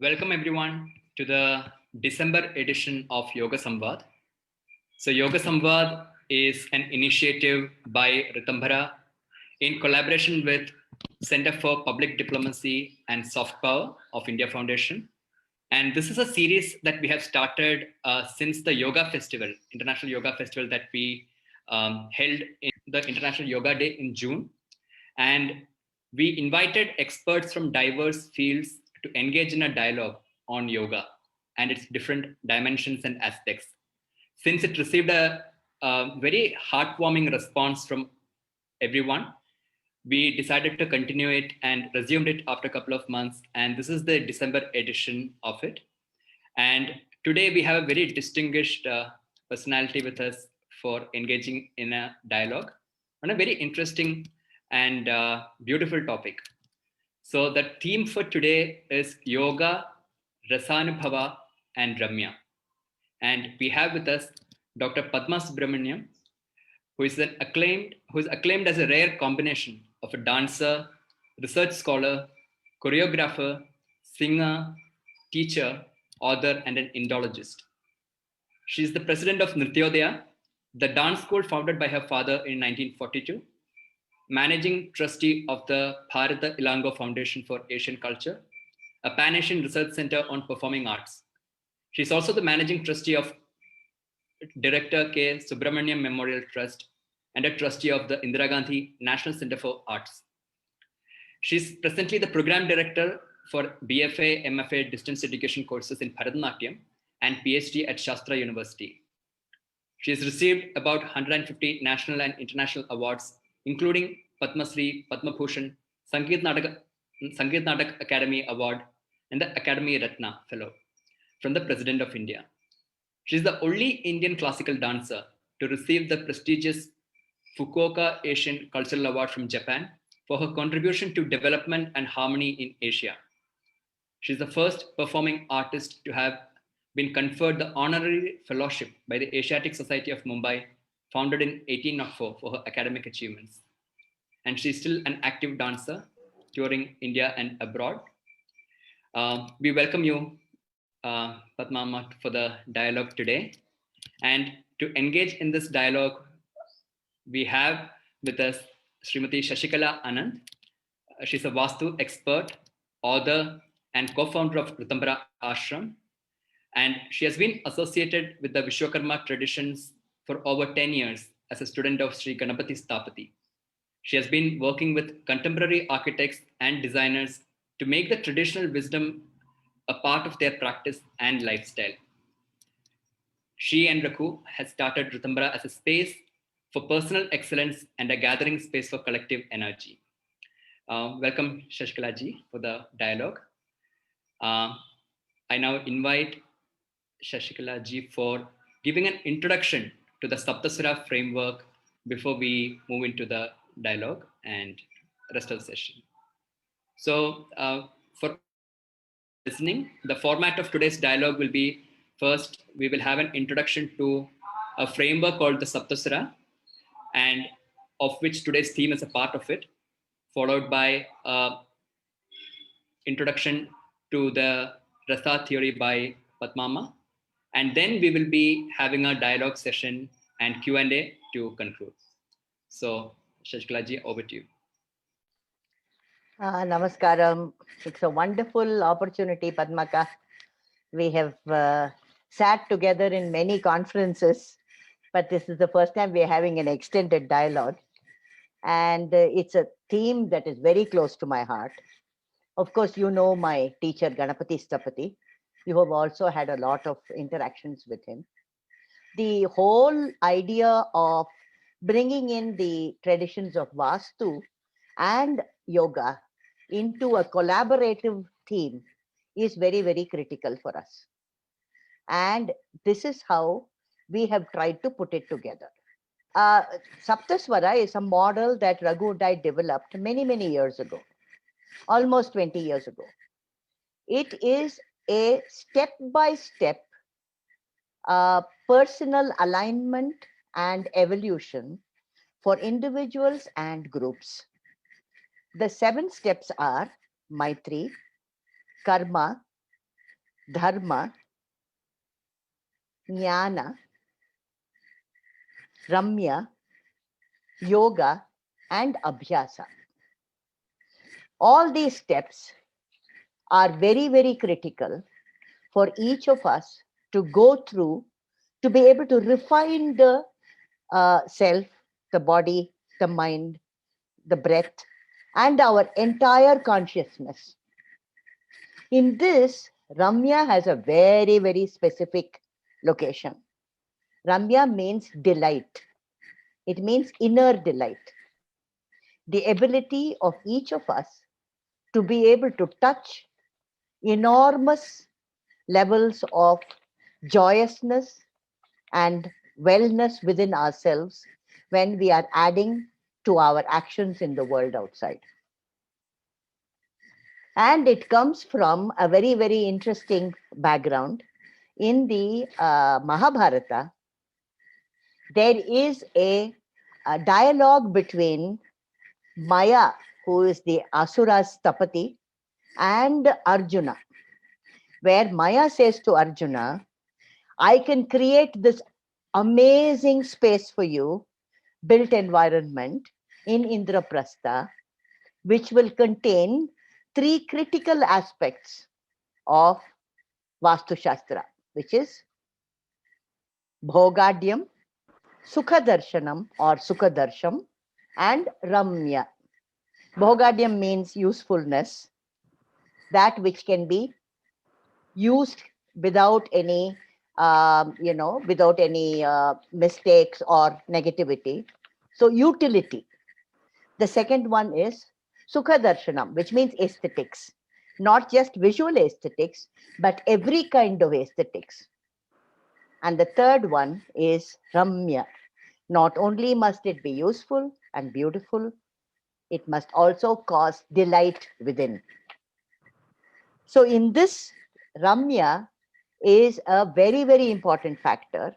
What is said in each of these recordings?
Welcome everyone to the December edition of Yoga Samvad. So Yoga Samvad is an initiative by Ritambhara in collaboration with Center for Public Diplomacy and Soft Power of India Foundation. And this is a series that we have started since the Yoga Festival, International Yoga Festival that we held in the International Yoga Day in June. And we invited experts from diverse fields to engage in a dialogue on yoga and its different dimensions and aspects. Since it received a very heartwarming response from everyone, we decided to continue it and resumed it after a couple of months. And this is the December edition of it. And today we have a very distinguished personality with us for engaging in a dialogue on a very interesting and beautiful topic. So the theme for today is Yoga, Rasanubhava, and Ramya. And we have with us Dr. Padma Subramaniam, who is acclaimed as a rare combination of a dancer, research scholar, choreographer, singer, teacher, author, and an Indologist. She is the president of Nrityodaya, the dance school founded by her father in 1942, managing trustee of the Bharata Ilango Foundation for Asian Culture, a Pan-Asian research center on performing arts. She is also the managing trustee of Director K. Subramaniam Memorial Trust and a trustee of the Indira Gandhi National Center for Arts. She's presently the program director for BFA, MFA distance education courses in Bharatanatyam and PhD at Shastra University. She has received about 150 national and international awards, including Padma Shri, Padma Bhushan, Sangeet Natak Academy Award, and the Academy Ratna Fellow from the President of India. She is the only Indian classical dancer to receive the prestigious Fukuoka Asian Cultural Award from Japan for her contribution to development and harmony in Asia. She is the first performing artist to have been conferred the honorary fellowship by the Asiatic Society of Mumbai, founded in 1804 for her academic achievements. And she's still an active dancer, touring India and abroad. We welcome you, Padma Amma, for the dialogue today. And to engage in this dialogue, we have with us Srimati Shashikala Anand. She's a Vastu expert, author, and co-founder of Ritambhara Ashram. And she has been associated with the Vishwakarma traditions for over 10 years as a student of Sri Ganapati Sthapati. She has been working with contemporary architects and designers to make the traditional wisdom a part of their practice and lifestyle. She and Rakhu has started Ritambhara as a space for personal excellence and a gathering space for collective energy. Welcome, Shashikala ji, for the dialogue. I now invite Shashikala ji for giving an introduction to the Saptaswara framework before we move into the dialogue and rest of the session. So for listening, the format of today's dialogue will be, first, we will have an introduction to a framework called the Saptaswara, and of which today's theme is a part of it, followed by introduction to the Rasa theory by Padma Amma. And then we will be having a dialogue session and Q&A to conclude. So, Shashikala ji, over to you. Namaskaram. It's a wonderful opportunity, Padmaka. We have sat together in many conferences, but this is the first time we're having an extended dialogue. And it's a theme that is very close to my heart. Of course, you know my teacher, Ganapati Sthapati. You have also had a lot of interactions with him. The whole idea of bringing in the traditions of Vastu and yoga into a collaborative theme is very, very critical for us. And this is how we have tried to put it together. Saptaswara is a model that Raghu and I developed many, many years ago, almost 20 years ago. It is a step-by-step personal alignment and evolution for individuals and groups. The 7 steps are Maitri, Karma, dharma, jnana, ramya, yoga, and abhyasa. All these steps are very, very critical for each of us to go through to be able to refine the self, the body, the mind, the breath, and our entire consciousness. In this, Ramya has a very, very specific location. Ramya means delight. It means inner delight. The ability of each of us to be able to touch enormous levels of joyousness and wellness within ourselves when we are adding to our actions in the world outside. And it comes from a very, very interesting background. In the Mahabharata, there is a dialogue between Maya, who is the Asura's Tapati, and Arjuna, where Maya says to Arjuna, I can create this amazing space for you, built environment in Indraprastha, which will contain three critical aspects of Vastu Shastra, which is Bhogadyam, Sukhadarshanam or Sukhadarsham, and Ramya. Bhogadyam means usefulness, that which can be used without any, without any mistakes or negativity. So utility. The second one is Sukha Darshanam, which means aesthetics, not just visual aesthetics, but every kind of aesthetics. And the third one is Ramya. Not only must it be useful and beautiful, it must also cause delight within. So in this, Ramya is a very, very important factor,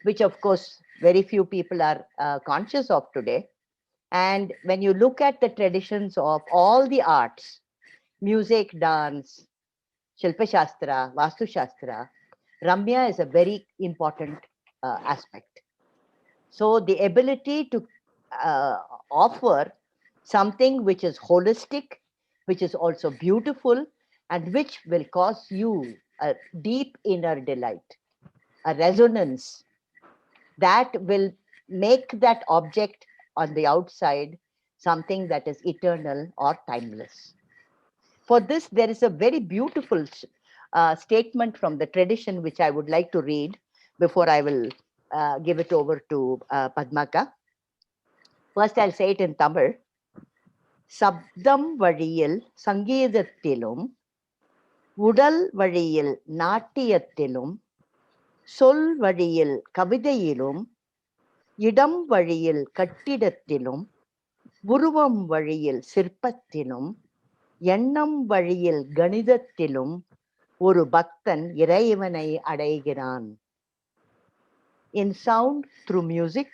which of course very few people are conscious of today. And when you look at the traditions of all the arts, music, dance, Shilpa Shastra, Vastu Shastra, Ramya is a very important aspect. So the ability to offer something which is holistic, which is also beautiful, and which will cause you a deep inner delight, a resonance that will make that object on the outside something that is eternal or timeless. For this, there is a very beautiful statement from the tradition which I would like to read before I will give it over to Padmaka. First, I'll say it in Tamil. சப்தம் வழியில் சங்கீதத்திலும் உடல் வழியில் நாட்டியத்திலும் சொல் வழியில் கவிதையிலும் இடம் வழியில் கட்டிடத்திலும் உருவம் வழியில் சிற்பத்திலும் எண்ணம் வழியில் கணிதத்திலும் ஒரு பக்தன் இறைவனை அடைகிறான். In sound through music,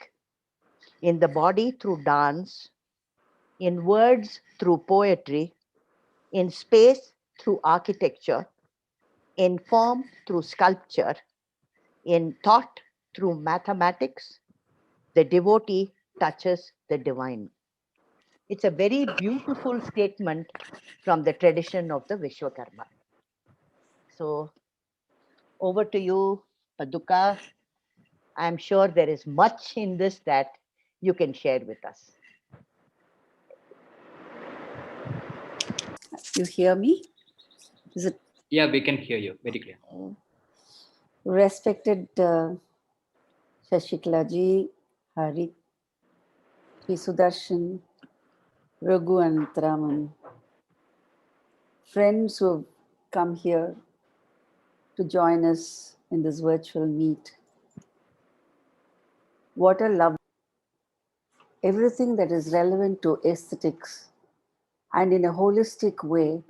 in the body through dance, in words through poetry, in space through architecture, in form through sculpture, in thought through mathematics, the devotee touches the divine. It's a very beautiful statement from the tradition of the Vishwakarma. So over to you, Paduka. I'm sure there is much in this that you can share with us. You hear me? Is it? Yeah, we can hear you very clear. Respected Shashikala ji, Hari, Sri Sudarshan, Raghu and Raman, friends who have come here to join us in this virtual meet. What a love. Everything that is relevant to aesthetics and in a holistic way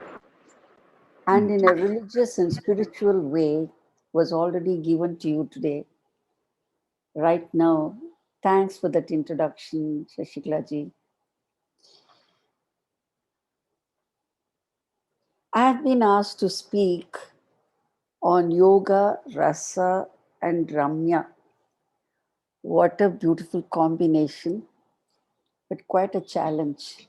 and in a religious and spiritual way was already given to you today. Right now, thanks for that introduction, Shashikala ji. I have been asked to speak on yoga, rasa, and ramya. What a beautiful combination, but quite a challenge.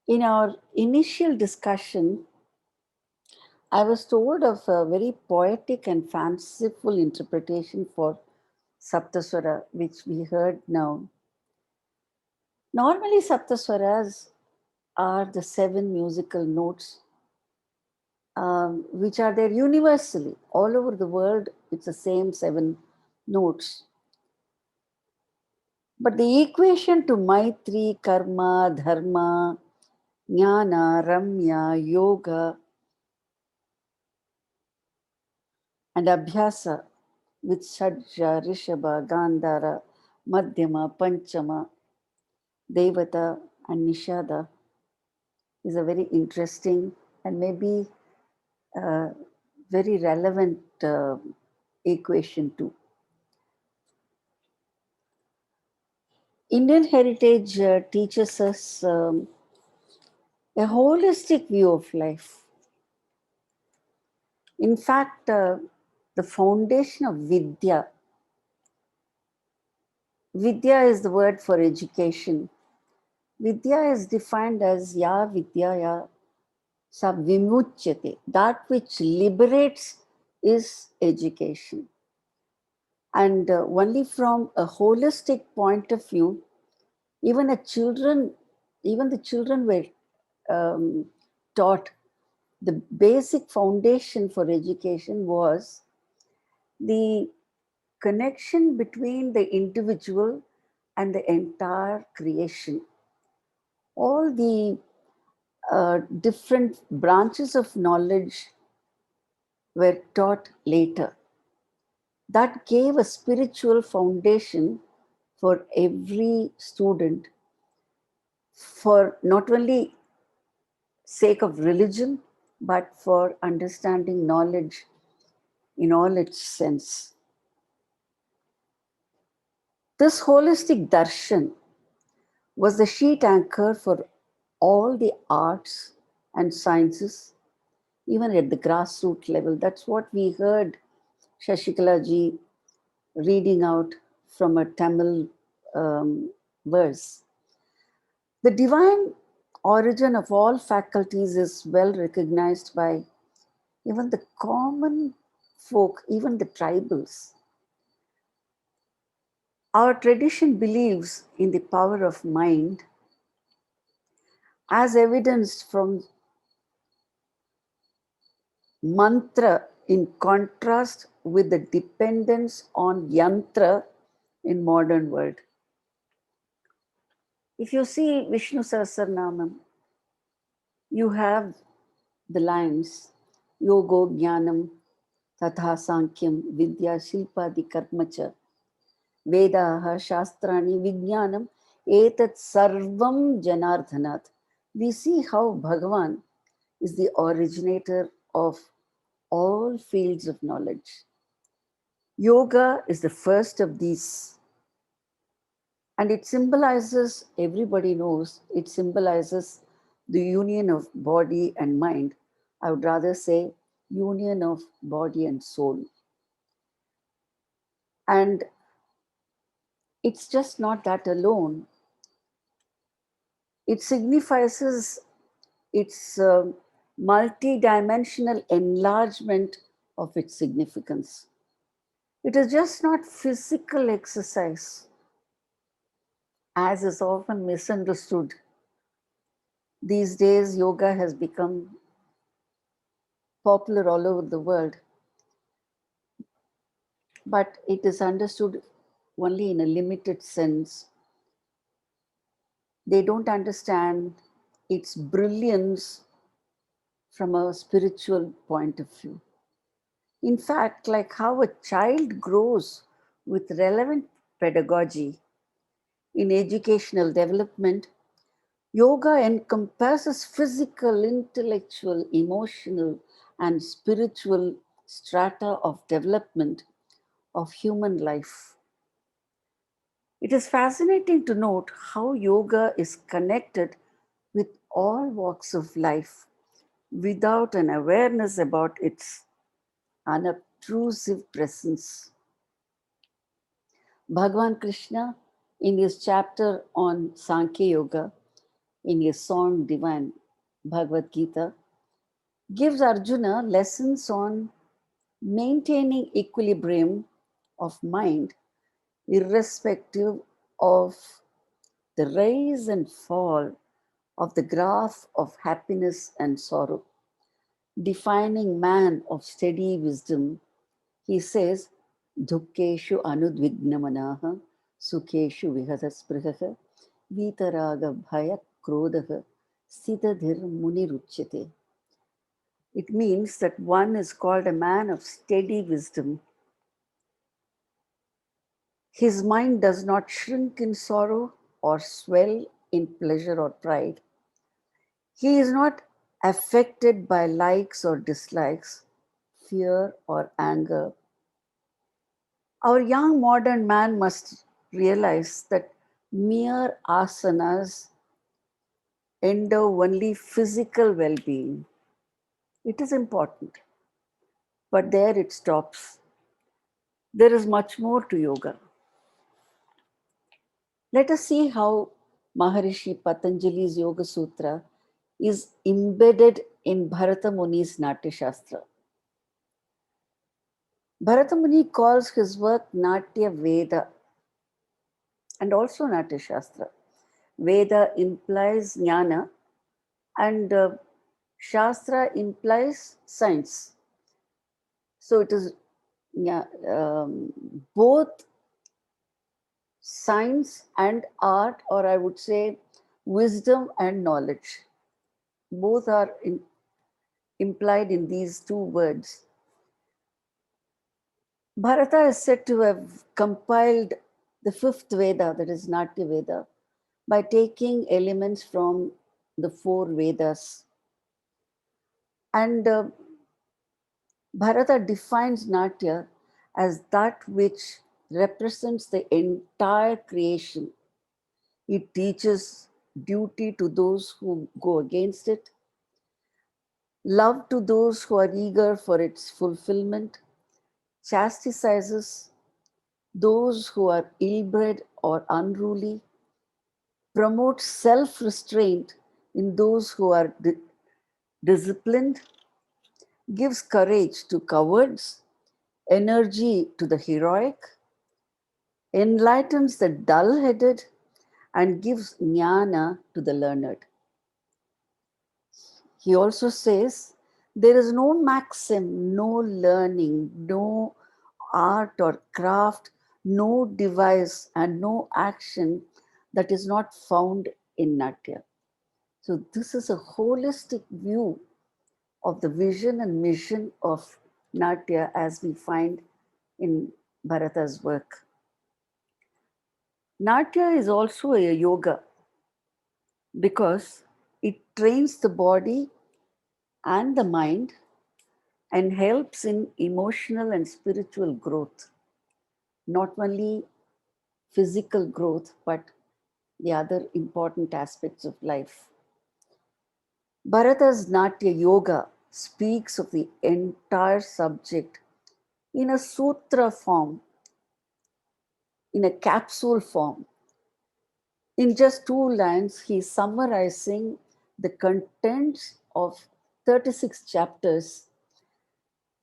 In our initial discussion, I was told of a very poetic and fanciful interpretation for Saptaswara, which we heard now. Normally, Saptaswaras are the 7 musical notes which are there universally. All over the world, it's the same 7 notes. But the equation to Maitri, Karma, Dharma, Jnana, Ramya, Yoga, and Abhyasa with Shadja, Rishabha, Gandhara, Madhyama, Panchama, Devata, and Nishada is a very interesting and maybe very relevant equation too. Indian heritage teaches us a holistic view of life. In fact, the foundation of Vidya, Vidya is the word for education. Vidya is defined as Ya Vidyaya Sa Vimuchyate. That which liberates is education. And only from a holistic point of view, even the children were taught the basic foundation for education was the connection between the individual and the entire creation. All the different branches of knowledge were taught later. That gave a spiritual foundation for every student for not only sake of religion, but for understanding knowledge in all its sense. This holistic darshan was the sheet anchor for all the arts and sciences, even at the grassroots level. That's what we heard Shashikala ji reading out from a Tamil verse. The divine origin of all faculties is well recognized by even the common folk, even the tribals. Our tradition believes in the power of mind as evidenced from mantra in contrast with the dependence on yantra in modern world. If you see Vishnu Sahasranamam, you have the lines Yogo Jnanam Tatha Sankyam Vidya Shilpadi Karmacha Vedaha Shastrani Vijnanam Etat Sarvam Janardhanat. We see how Bhagavan is the originator of all fields of knowledge. Yoga is the first of these, and it symbolizes, everybody knows, it symbolizes the union of body and mind. I would rather say union of body and soul. And it's just not that alone. It signifies its multi-dimensional enlargement of its significance. It is just not physical exercise, as is often misunderstood. These days, yoga has become popular all over the world, but it is understood only in a limited sense. They don't understand its brilliance from a spiritual point of view. In fact, like how a child grows with relevant pedagogy in educational development, yoga encompasses physical, intellectual, emotional, and spiritual strata of development of human life. It is fascinating to note how yoga is connected with all walks of life, without an awareness about its unobtrusive presence. Bhagavan Krishna, in his chapter on Sankhya Yoga, in his song Divine Bhagavad Gita, gives Arjuna lessons on maintaining equilibrium of mind irrespective of the rise and fall of the graph of happiness and sorrow. Defining man of steady wisdom, he says, Dukkeshu anudvignamanaha, Sukheshu vihadasprihaha, Vitaraga bhaya krodaha, Sithadhir muniruchyate. It means that one is called a man of steady wisdom. His mind does not shrink in sorrow or swell in pleasure or pride. He is not affected by likes or dislikes, fear or anger. Our young modern man must realize that mere asanas endow only physical well being. It is important, but there it stops. There is much more to yoga. Let us see how Maharishi Patanjali's Yoga Sutra is embedded in Bharata Muni's Natya Shastra. Bharata Muni calls his work Natya Veda and also Natya Shastra. Veda implies jnana and Shastra implies science. So it is both science and art, or I would say wisdom and knowledge. Both are implied in these two words. Bharata is said to have compiled the fifth Veda, that is Natya Veda, by taking elements from the four Vedas. And Bharata defines Natya as that which represents the entire creation. It teaches duty to those who go against it, love to those who are eager for its fulfillment, chastises those who are ill-bred or unruly, promotes self-restraint in those who are disciplined, gives courage to cowards, energy to the heroic, enlightens the dull-headed, and gives jnana to the learned. He also says, there is no maxim, no learning, no art or craft, no device, and no action that is not found in Natya. So this is a holistic view of the vision and mission of Natya as we find in Bharata's work. Natya is also a yoga because it trains the body and the mind and helps in emotional and spiritual growth. Not only physical growth, but the other important aspects of life. Bharata's Natya Yoga speaks of the entire subject in a sutra form, in a capsule form. In just 2 lines, he is summarizing the contents of 36 chapters.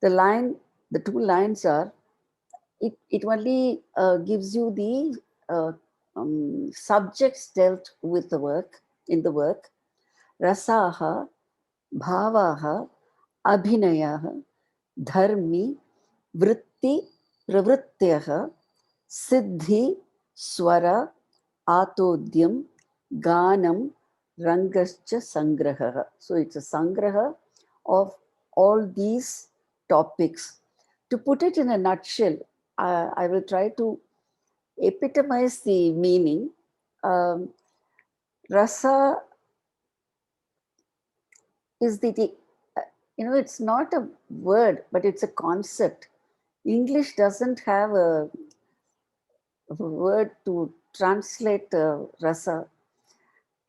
The 2 lines are, it only gives you the subjects dealt with the work, in the work. Rasaha, bhavaha, abhinayaha, dharmi, vritti, pravrityaha, siddhi, swara, atodyam, ganam, rangascha sangraha. So it's a sangraha of all these topics. To put it in a nutshell, I will try to epitomize the meaning. Rasa is it's not a word, but it's a concept. English doesn't have a word to translate rasa.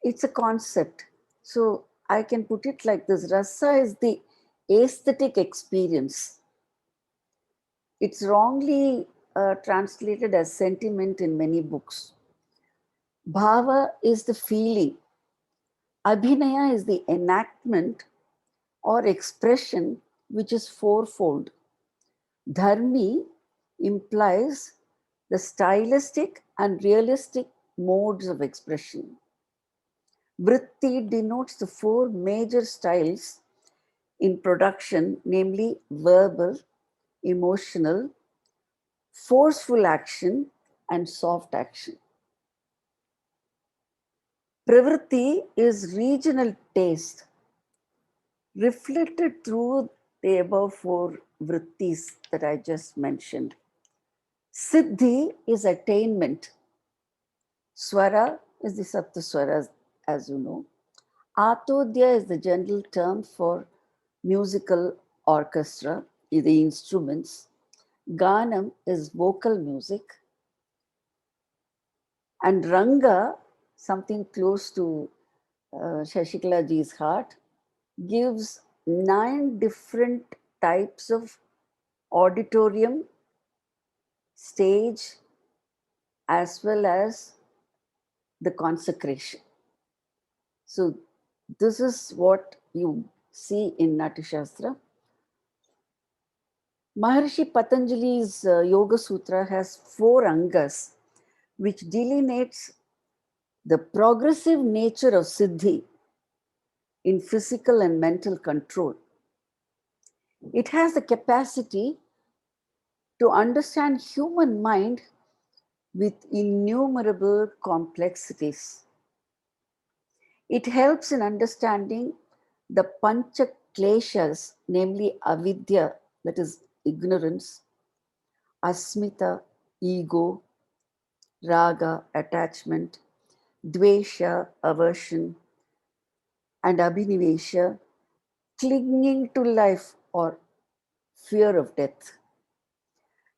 It's a concept. So I can put it like this: rasa is the aesthetic experience. It's wrongly translated as sentiment in many books. Bhava is the feeling. Abhinaya is the enactment or expression which is fourfold. Dharmi implies the stylistic and realistic modes of expression. Vritti denotes the four major styles in production, namely verbal, emotional, forceful action, and soft action. Pravritti is regional taste, reflected through the above four vrittis that I just mentioned. Siddhi is attainment. Swara is the Saptaswaras, as you know. Atodhya is the general term for musical orchestra, the instruments. Ganam is vocal music. And Ranga, something close to Shashikala ji's heart, gives 9 different types of auditorium, stage, as well as the consecration. So this is what you see in Natyashastra. Maharishi Patanjali's Yoga Sutra has 4 angas, which delineates the progressive nature of Siddhi in physical and mental control. It has the capacity to understand human mind with innumerable complexities. It helps in understanding the pancha kleshas, namely avidya, that is ignorance, asmita, ego, raga, attachment, dvesha, aversion, and abhinivesha, clinging to life or fear of death.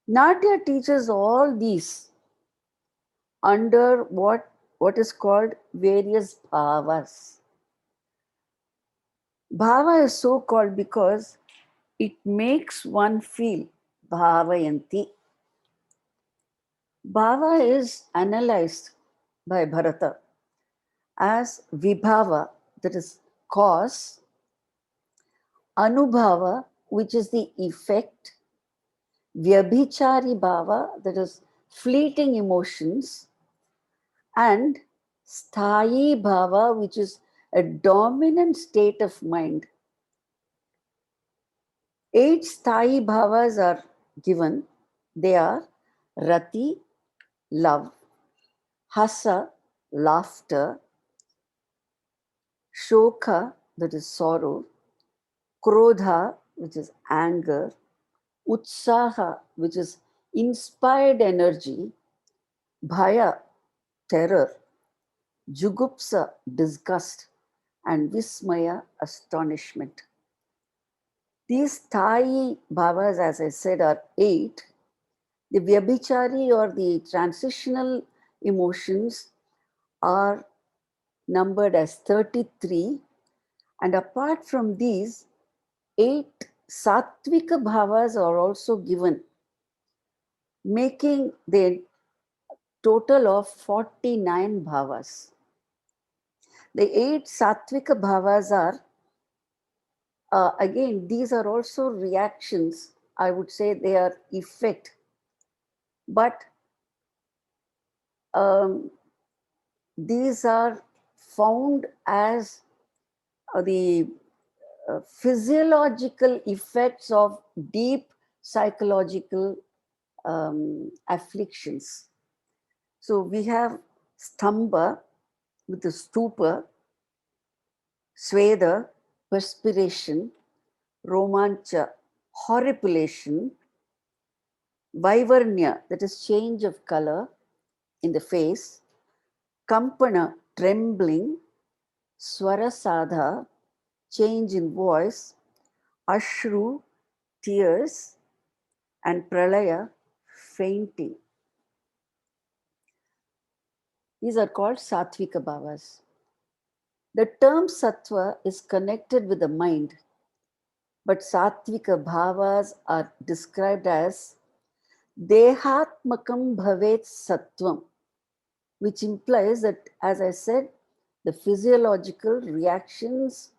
Natya teaches all these under what is called various bhavas. Bhava is so called because it makes one feel bhavayanti. Bhava is analyzed by Bharata as vibhava, that is cause, anubhava, which is the effect, vyabhichari bhava, that is fleeting emotions, and sthayi bhava, which is a dominant state of mind. 8 sthayi bhavas are given. They are rati, love, hasa, laughter, shoka, that is sorrow, krodha, which is anger, utsaha, which is inspired energy, bhaya, terror, jugupsa, disgust, and vismaya, astonishment. These Thai bhavas, as I said, are 8. The vyabhichari or the transitional emotions are numbered as 33. And apart from these, 8 sattvika bhavas are also given, making the total of 49 bhavas. The 8 sattvika bhavas are, again, these are also reactions. I would say they are effect. But these are found as the physiological effects of deep psychological afflictions. So we have stamba with the stupa, sweda, perspiration, romancha, horripilation, vaivarnya, that is change of color in the face, kampana, trembling, swarasadha, change in voice, ashru, tears, and pralaya, fainting. These are called sattvika bhavas. The term sattva is connected with the mind, but sattvika bhavas are described as dehatmakam bhavet sattvam, which implies that, as I said, the physiological reactions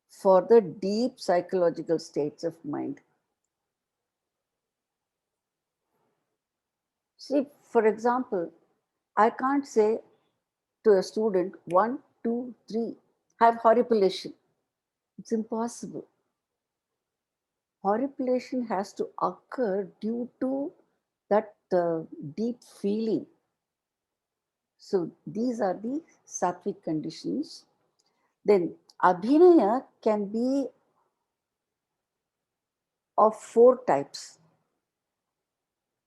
for the deep psychological states of mind. See, for example, I can't say to a student, 1, 2, 3, have horripilation. It's impossible. Horripilation has to occur due to that deep feeling. So these are the sattvic conditions. Then abhinaya can be of 4 types.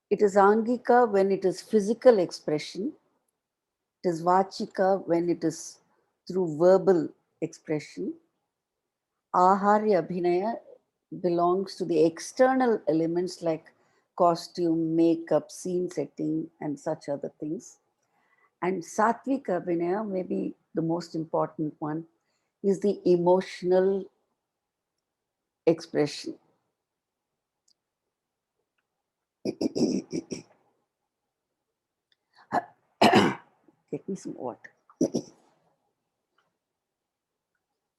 It is angika when it is physical expression. It is vachika when it is through verbal expression. Aharya abhinaya belongs to the external elements like costume, makeup, scene setting, and such other things. And sattvic abhinaya, maybe the most important one, is the emotional expression. Get me some water.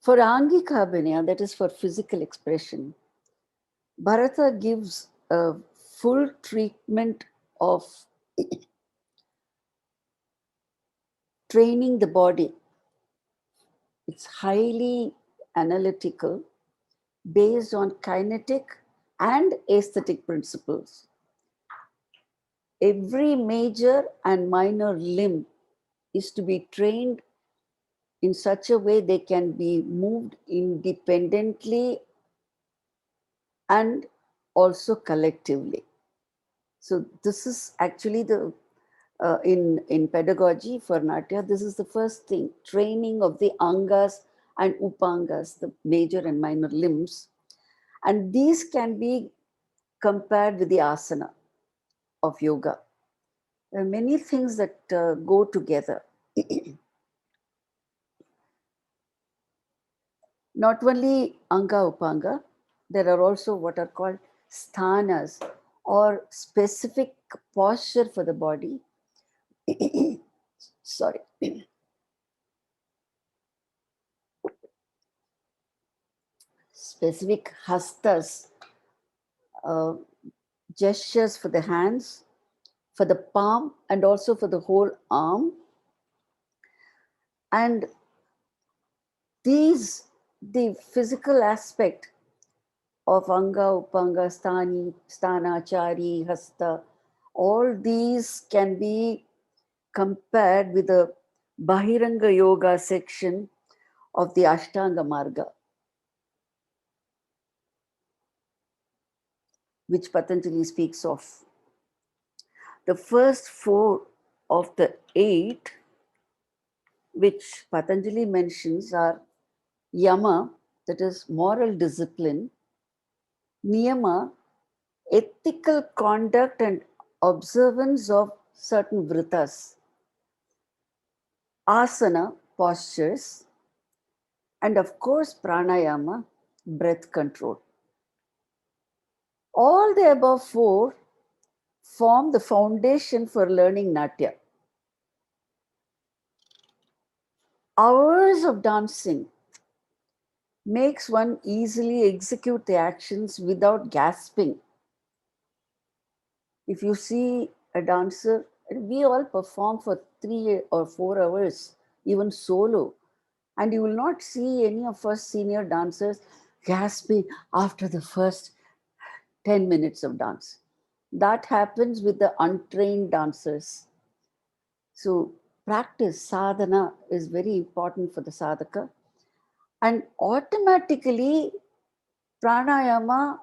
For angika abhinaya, that is for physical expression, Bharata gives a full treatment of training the body. It's highly analytical, based on kinetic and aesthetic principles. Every major and minor limb is to be trained in such a way they can be moved independently and also collectively. So this is actually the in pedagogy for Natya, this is the first thing, training of the angas and upangas, the major and minor limbs. And these can be compared with the asana of yoga. There are many things that go together. Not only anga upanga, there are also what are called sthanas or specific posture for the body. Sorry. Specific hastas, gestures for the hands, for the palm, and also for the whole arm. And these, the physical aspect of anga, upanga, sthani, sthana, chari, hasta, all these can be compared with the Bahiranga Yoga section of the Ashtanga Marga, which Patanjali speaks of. The first 4 of the 8, which Patanjali mentions, are yama, that is moral discipline, niyama, ethical conduct and observance of certain vritas, asana, postures, and of course pranayama, breath control. All the above 4 form the foundation for learning Natya. Hours of dancing makes one easily execute the actions without gasping. If you see a dancer, we all perform for 3 or 4 hours, even solo, and you will not see any of us senior dancers gasping after the first 10 minutes of dance. That happens with the untrained dancers. So practice, sadhana, is very important for the sadhaka. And automatically, pranayama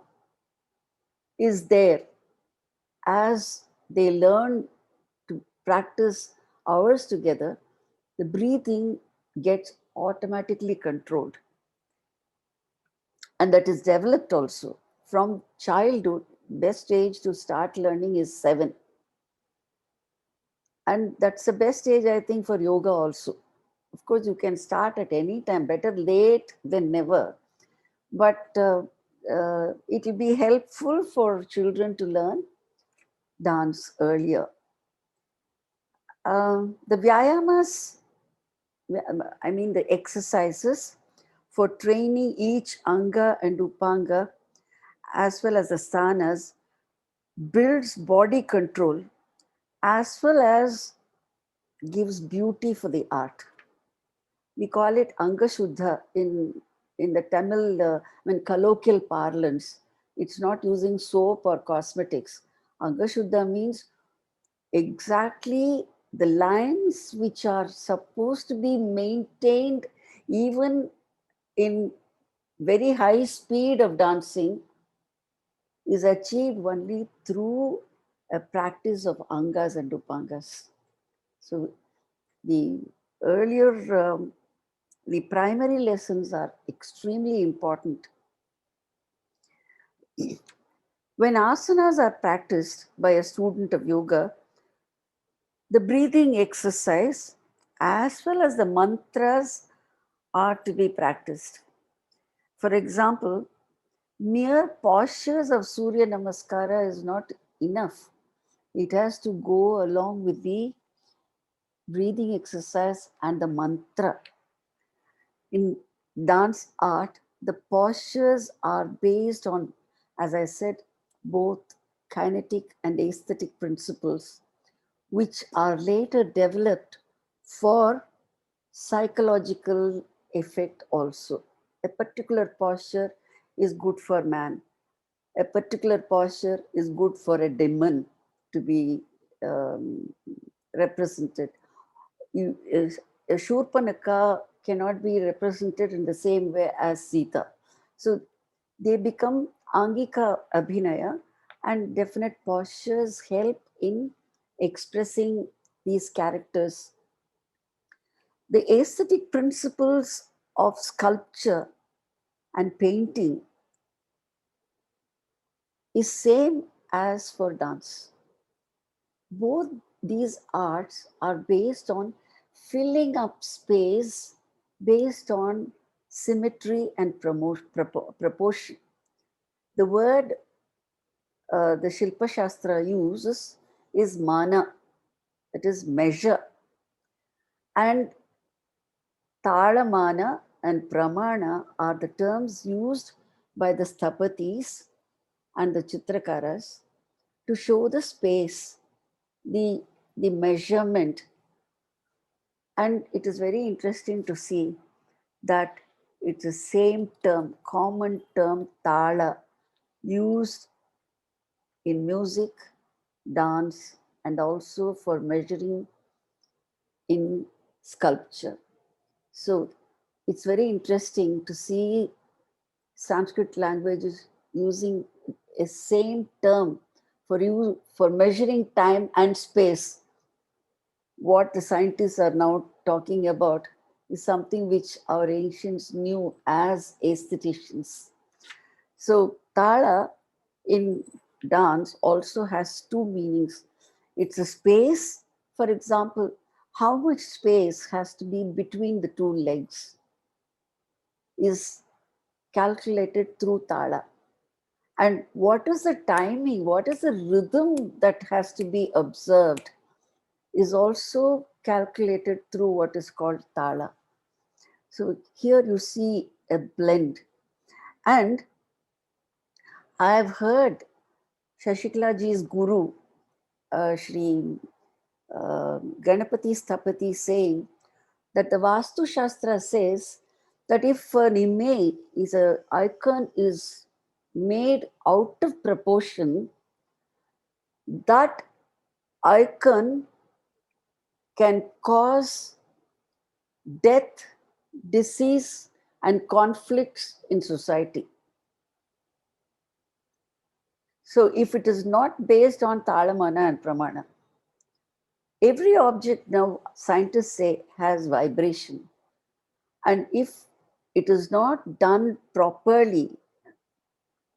is there. As they learn to practice hours together, the breathing gets automatically controlled. And that is developed also. From childhood, best age to start learning is 7. And that's the best age, I think, for yoga also. Of course, you can start at any time, better late than never. But it will be helpful for children to learn dance earlier. The Vyayamas, I mean the exercises for training each Anga and Upanga, as well as the Sthanas, builds body control as well as gives beauty for the art. We call it Anga Shuddha in the Tamil, colloquial parlance. It's not using soap or cosmetics. Anga Shuddha means exactly the lines which are supposed to be maintained even in very high speed of dancing is achieved only through a practice of angas and upangas. So the earlier, the primary lessons are extremely important. When asanas are practiced by a student of yoga, the breathing exercise as well as the mantras are to be practiced. For example, mere postures of Surya Namaskara is not enough. It has to go along with the breathing exercise and the mantra. In dance art, the postures are based on, as I said, both kinetic and aesthetic principles, which are later developed for psychological effect also. A particular posture is good for man. A particular posture is good for a demon to be represented. A Shurpanaka cannot be represented in the same way as Sita. So they become Angika Abhinaya, and definite postures help in expressing these characters. The aesthetic principles of sculpture and painting is same as for dance. Both these arts are based on filling up space based on symmetry and proportion. The word the Shilpa Shastra uses is mana, it is measure. And talamana and pramana are the terms used by the sthapatis and the chitrakaras to show the space, the measurement. And it is very interesting to see that it's the same term, common term, tala, used in music, dance, and also for measuring in sculpture. So it's very interesting to see Sanskrit languages using a same term for measuring time and space. What the scientists are now talking about is something which our ancients knew as aestheticians. So tala in dance also has two meanings. It's a space, for example, how much space has to be between the two legs is calculated through tala. And what is the timing, what is the rhythm that has to be observed is also calculated through what is called tala. So here you see a blend. And I've heard Shashikalaji's guru, Shri Ganapati Sthapati, saying that the Vastu Shastra says that if an image is an icon is made out of proportion, that icon can cause death, disease, and conflicts in society. So if it is not based on talamana and pramana, every object now scientists say has vibration. And if it is not done properly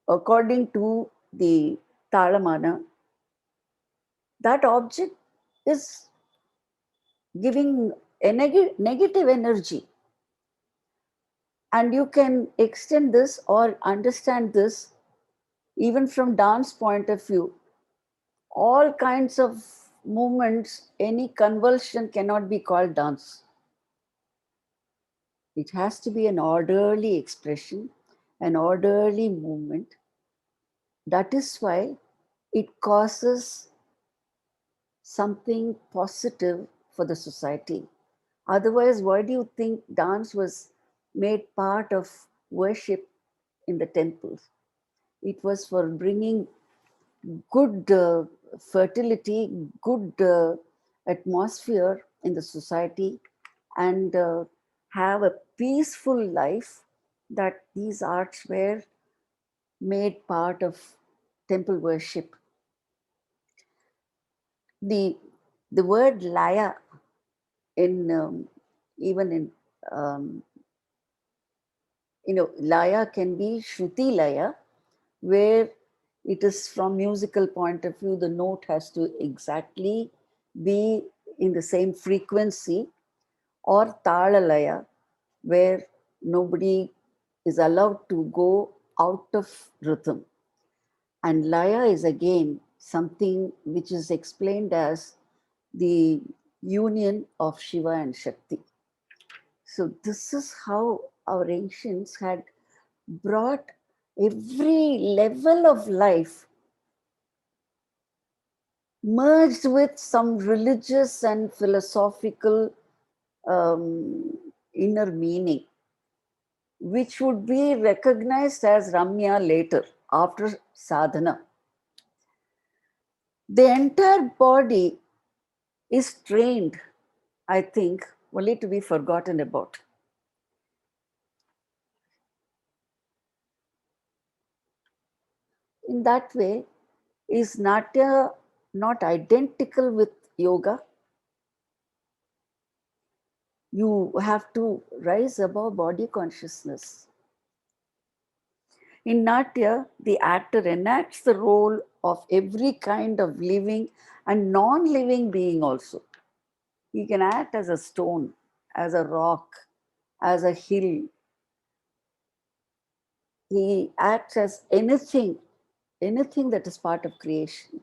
according to the talamana, that object is giving a negative energy. And you can extend this or understand this even from dance point of view. All kinds of movements, any convulsion cannot be called dance. It has to be an orderly expression, an orderly movement. That is why it causes something positive for the society. Otherwise, why do you think dance was made part of worship in the temples? It was for bringing good fertility, good atmosphere in the society, and have a peaceful life, that these arts were made part of temple worship. The, the word laya in even in laya can be shruti laya, where it is from musical point of view, the note has to exactly be in the same frequency, or talalaya, where nobody is allowed to go out of rhythm. And laya is again something which is explained as the union of Shiva and Shakti. So this is how our ancients had brought every level of life merged with some religious and philosophical inner meaning, which would be recognized as Ramya later, after sadhana. The entire body is trained, I think, only to be forgotten about. In that way, is Natya not identical with yoga? You have to rise above body consciousness. In Natya, the actor enacts the role of every kind of living and non-living being also. He can act as a stone, as a rock, as a hill. He acts as anything that is part of creation.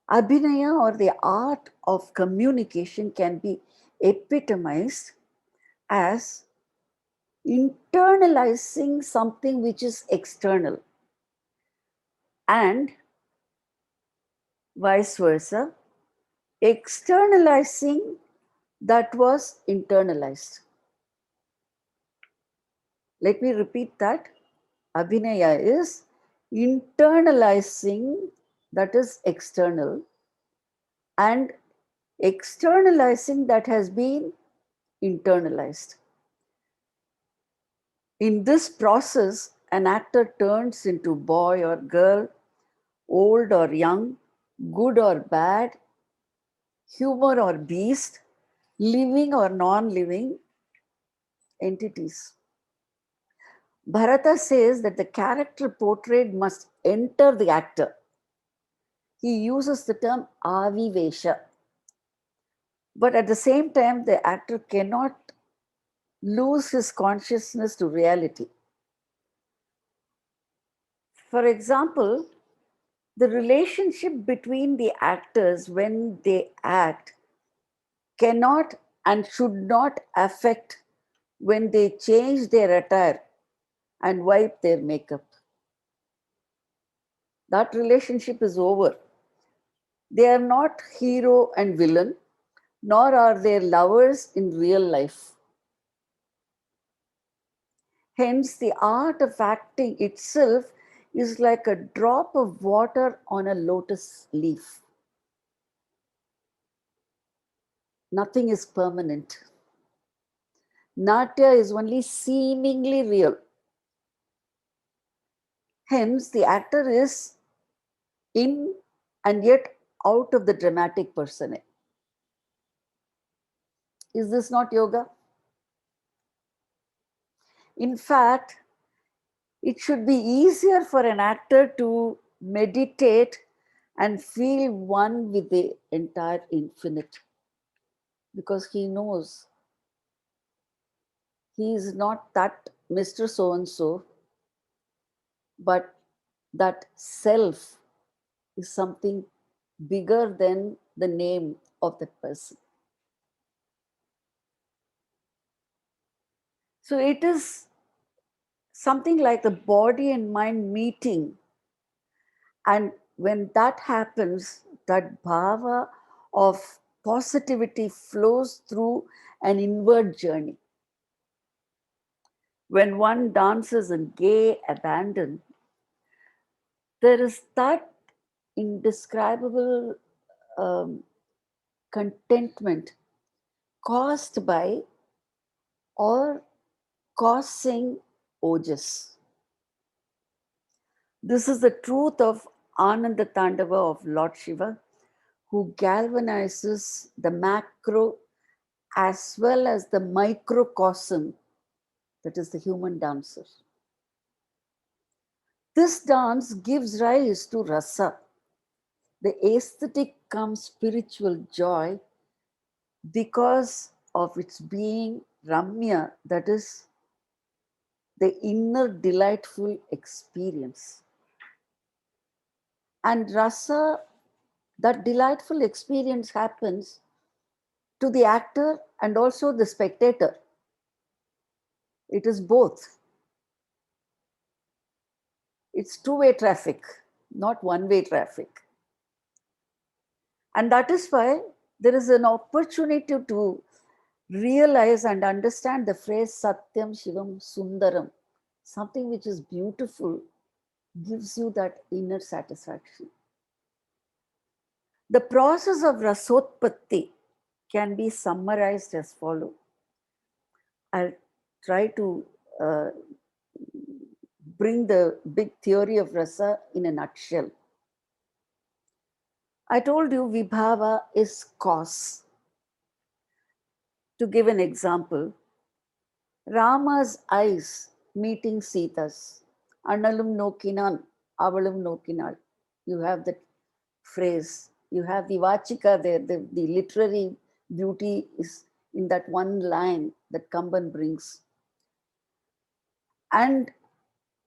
Abhinaya, or the art of communication, can be epitomized as internalizing something which is external, and vice versa, externalizing that was internalized. Let me repeat that. Abhinaya is internalizing that is external, and externalizing that has been internalized. In this process, an actor turns into boy or girl, old or young, good or bad, human or beast, living or non-living entities. Bharata says that the character portrayed must enter the actor. He uses the term avivesha. But at the same time, the actor cannot lose his consciousness to reality. For example, the relationship between the actors when they act cannot and should not affect when they change their attire and wipe their makeup. That relationship is over. They are not hero and villain, nor are they lovers in real life. Hence, the art of acting itself is like a drop of water on a lotus leaf. Nothing is permanent. Natya is only seemingly real. Hence, the actor is in and yet out of the dramatic persona. Is this not yoga? In fact, it should be easier for an actor to meditate and feel one with the entire infinite. because he knows he is not that Mr. So and so, but that self is something bigger than the name of that person. So it is something like the body and mind meeting. And when that happens, that bhava of positivity flows through an inward journey. When one dances in gay abandon, there is that indescribable um, contentment caused by or causing ojas. This is the truth of Ananda Tandava of Lord Shiva, who galvanizes the macro as well as the microcosm, that is the human dancer. This dance gives rise to rasa, the aesthetic cum spiritual joy, because of its being ramya, that is the inner delightful experience. And rasa, that delightful experience happens to the actor and also the spectator. It is both. It's two-way traffic, not one-way traffic. And that is why there is an opportunity to realize and understand the phrase Satyam Shivam Sundaram. Something which is beautiful gives you that inner satisfaction. The process of rasotpatti can be summarized as follows. I'll try to bring the big theory of rasa in a nutshell. I told you vibhava is cause. To give an example, Rama's eyes meeting Sita's. Annalum nokinan, avalum nokinal. You have that phrase. You have the vachika there. The literary beauty is in that one line that Kamban brings. And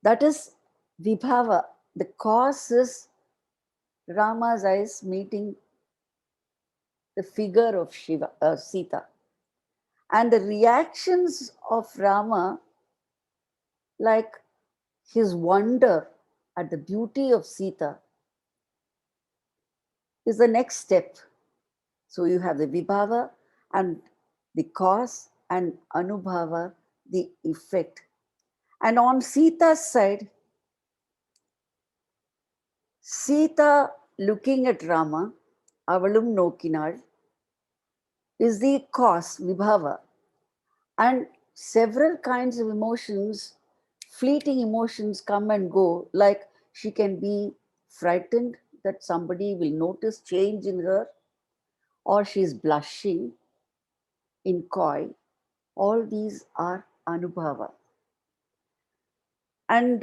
that is vibhava. The cause is Rama's eyes meeting the figure of Shiva, Sita. And the reactions of Rama, like his wonder at the beauty of Sita, is the next step. So you have the vibhava and the cause, and anubhava, the effect. And on Sita's side, Sita looking at Rama, avalum nokinal, is the cause, vibhava. And several kinds of emotions, fleeting emotions come and go, like she can be frightened that somebody will notice change in her, or she's blushing in coy. All these are anubhava. And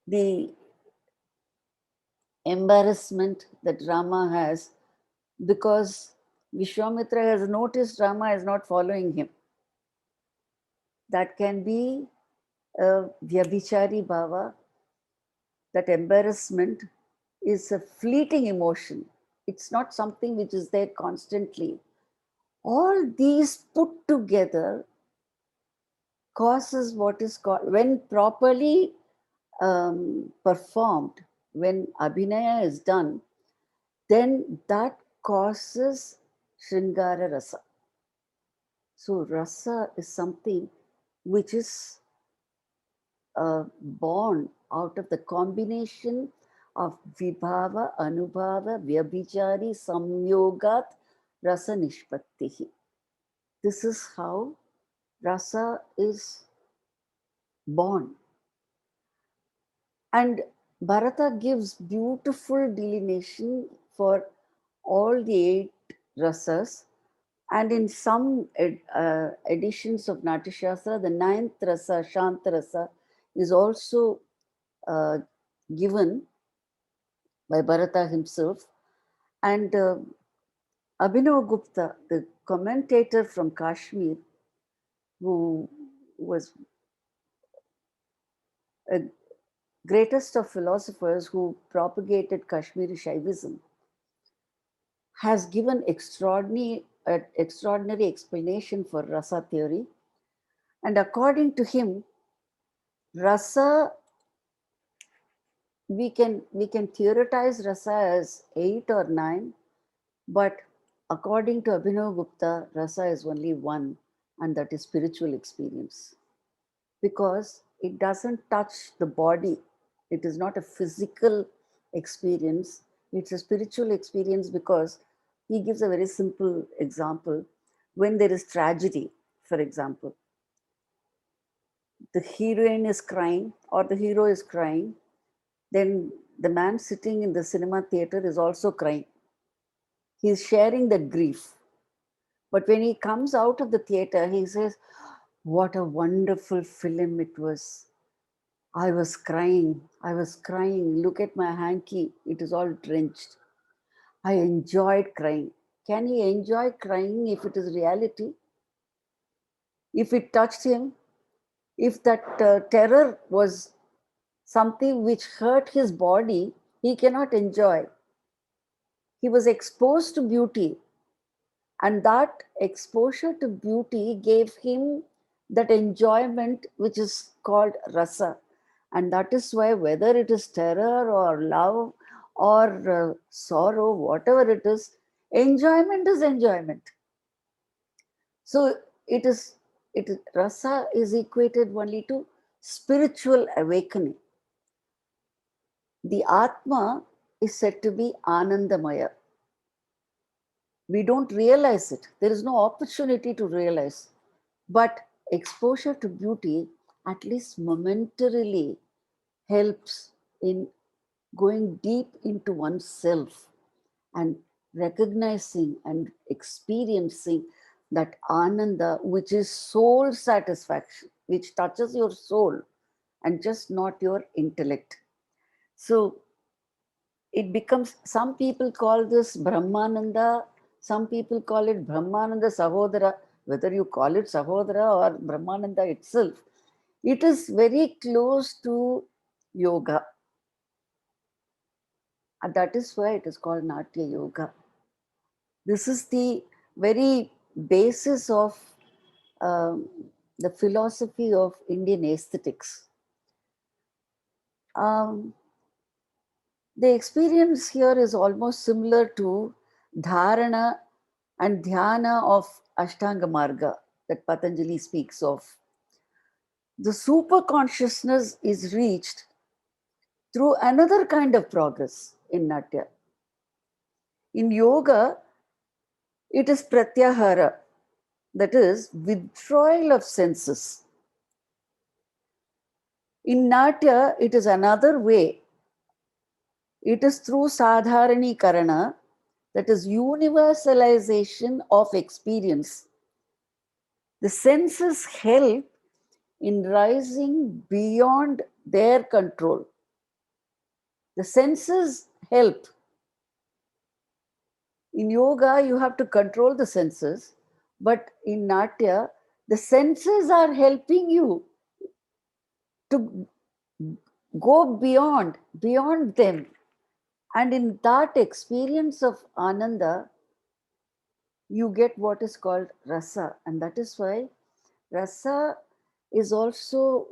the embarrassment that Rama has because Vishwamitra has noticed Rama is not following him. That can be a vyabhichari bhava. That embarrassment is a fleeting emotion. It's not something which is there constantly. All these put together causes what is called, when properly performed, when abhinaya is done, then that causes Shringara rasa. So rasa is something which is born out of the combination of vibhava, anubhava, vyabhichari, samyogat, rasa nishpattihi. This is how rasa is born. And Bharata gives beautiful delineation for all the 8 rasas. And in some editions of Natyashastra, the 9th rasa, Shanta rasa, is also given by Bharata himself. And Abhinav Gupta, the commentator from Kashmir, who was a greatest of philosophers who propagated Kashmiri Shaivism, has given extraordinary explanation for rasa theory. And according to him, rasa, we can theorize rasa as 8 or 9, but according to Abhinav Gupta, rasa is only one, and that is spiritual experience. Because it doesn't touch the body. It is not a physical experience. It's a spiritual experience, because he gives a very simple example. When there is tragedy, for example, the heroine is crying or the hero is crying, then the man sitting in the cinema theater is also crying. He's sharing the grief. But when he comes out of the theater, he says, "What a wonderful film it was. I was crying. I was crying. Look at my hanky. It is all drenched. I enjoyed crying." Can he enjoy crying if it is reality? If it touched him? If that terror was something which hurt his body, he cannot enjoy. He was exposed to beauty, and that exposure to beauty gave him that enjoyment which is called rasa. And that is why, whether it is terror or love or sorrow, whatever it is, enjoyment is enjoyment. So rasa is equated only to spiritual awakening. The Atma is said to be Anandamaya. We don't realize it. There is no opportunity to realize. But exposure to beauty, at least momentarily, helps in going deep into oneself and recognizing and experiencing that ananda, which is soul satisfaction, which touches your soul and just not your intellect. So it becomes, some people call this Brahmananda, some people call it Brahmananda Sahodara. Whether you call it Sahodara or Brahmananda itself, it is very close to yoga. And that is why it is called Natya Yoga. This is the very basis of um, the philosophy of Indian aesthetics. Um, the experience here is almost similar to dharana and dhyana of Ashtanga Marga that Patanjali speaks of. The super consciousness is reached through another kind of progress in Natya. In yoga, it is pratyahara, that is, withdrawal of senses. In Natya, it is another way. It is through sadharanikarana, that is, universalization of experience. The senses help in rising beyond their control. The senses help. In yoga, you have to control the senses, but in Natya, the senses are helping you to go beyond them. And in that experience of ananda, you get what is called rasa. And that is why rasa is also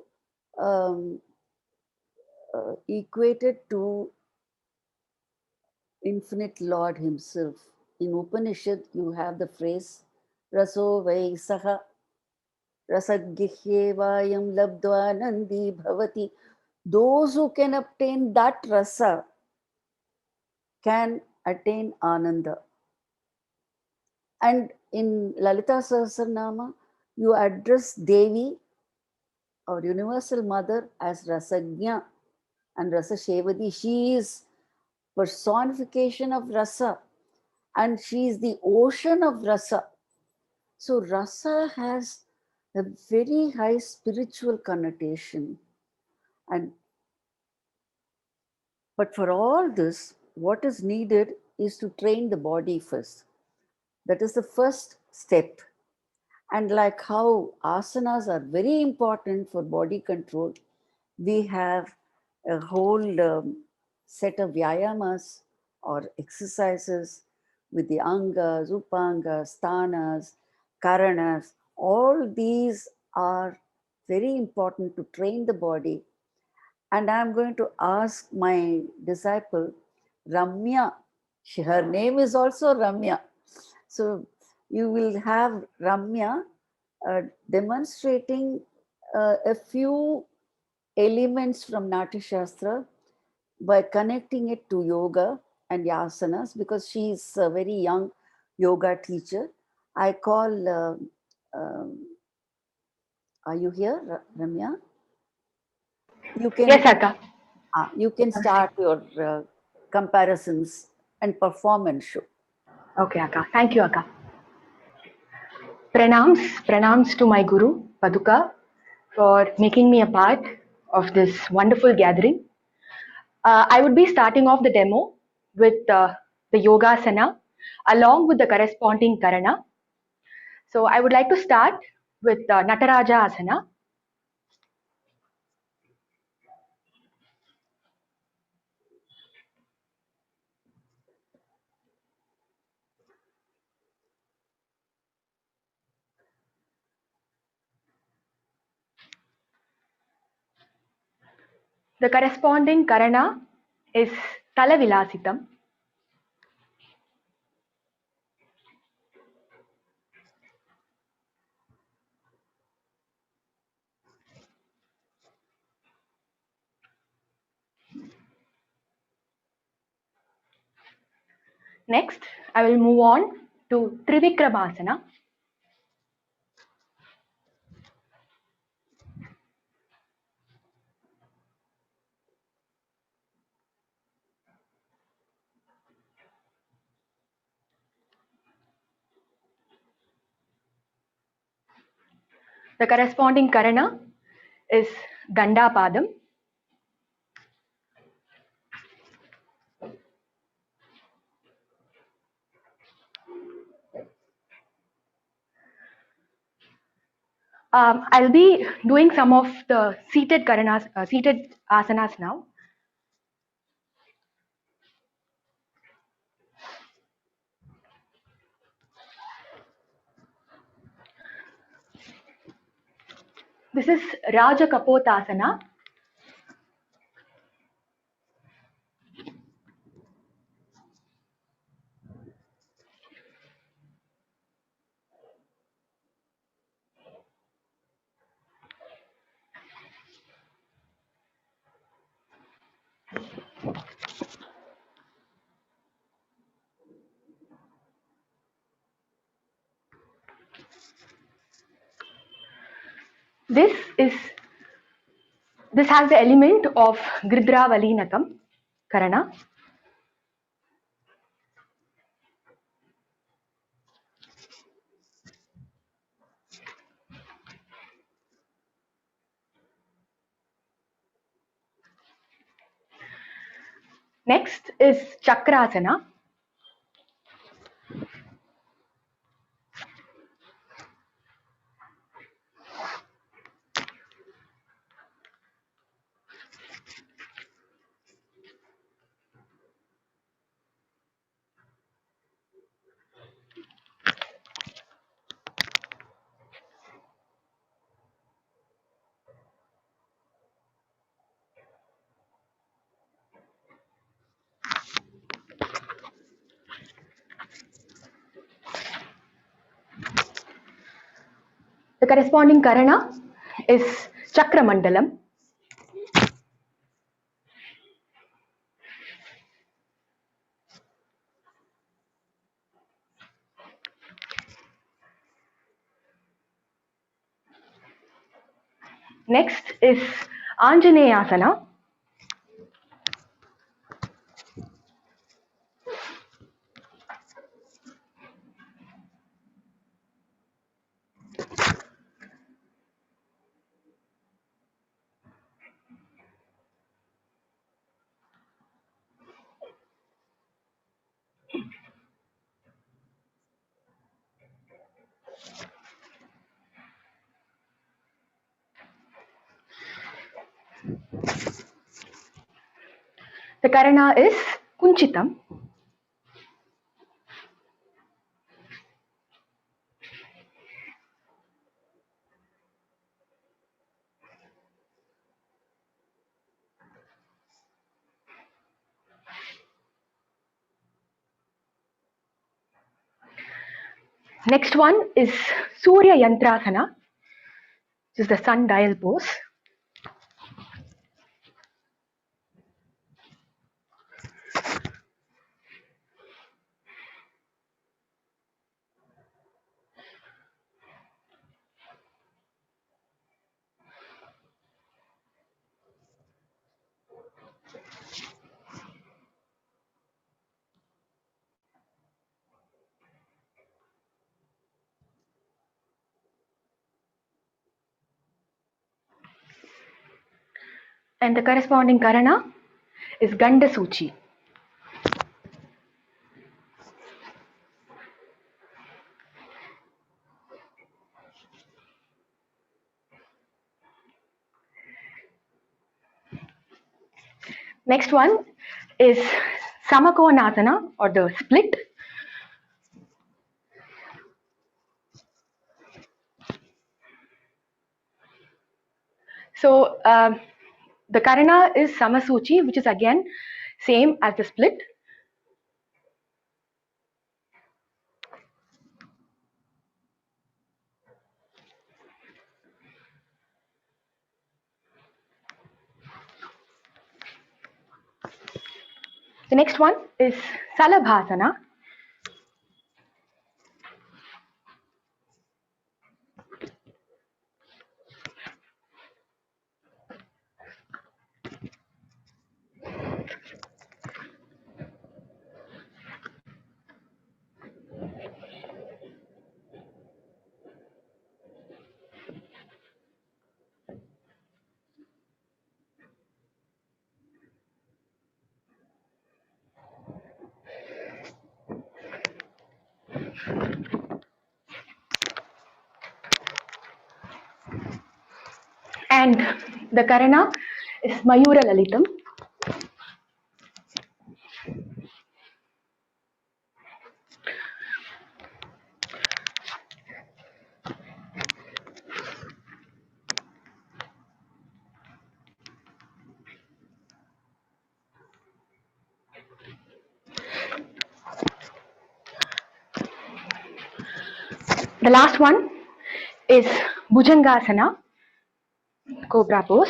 equated to infinite Lord himself. In Upanishad, you have the phrase raso vai saha rasagihyevayam labdva nandi bhavati. Those who can obtain that rasa can attain ananda. And in Lalita Sahasranama, you address Devi, our universal mother, as Rasagnya and Rasa Shevadi. She is personification of rasa, and she is the ocean of rasa. So rasa has a very high spiritual connotation. But for all this, what is needed is to train the body first. That is the first step. And like how asanas are very important for body control, we have a whole set of vyayamas or exercises with the angas, upangas, sthanas, karanas. All these are very important to train the body. And I'm going to ask my disciple, Ramya. Her name is also Ramya. So you will have Ramya demonstrating a few elements from Natya Shastra by connecting it to yoga and asanas, because she is a very young yoga teacher. I call, are you here, Ramya? You can, Yes, Akka. you can start your comparisons and performance show. Okay, Akka. Thank you, Akka. Pranams to my Guru, Paduka, for making me a part of this wonderful gathering. I would be starting off the demo with the Yogasana along with the corresponding Karana. So I would like to start with Nataraja Asana. The corresponding Karana is Talavilasitam. Next, I will move on to Trivikramasana. The corresponding Karana is Dandapadam. I'll be doing some of the seated Karanas, seated asanas now. This is Raja Kapotasana. This has the element of Gridra Valinakam Karana. Next is Chakrasana. The corresponding Karana is Chakramandalam. Next is Anjaneyasana. The karana is kunchitam. Next one is Surya Yantrasana, which is the sun dial pose. And the corresponding karana is Ganda Suchi. Next one is Samakonasana, or the split. So the karana is Samasuchi, which is again same as the split. The next one is Salabhasana. And the karana is Mayura Lalitam. The last one is Bhujangasana, cobra pose.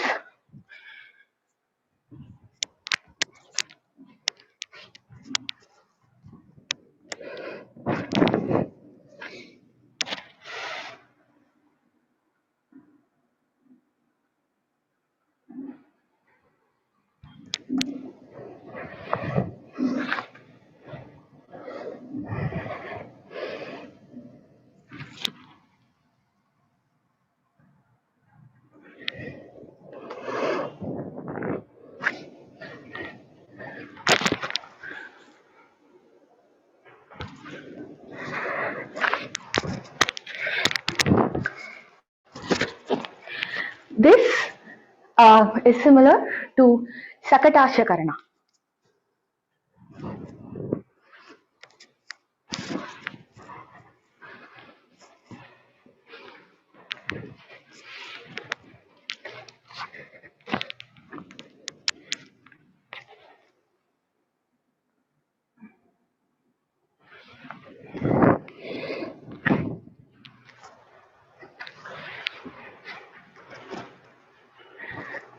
This is similar to Sakatasya Karana.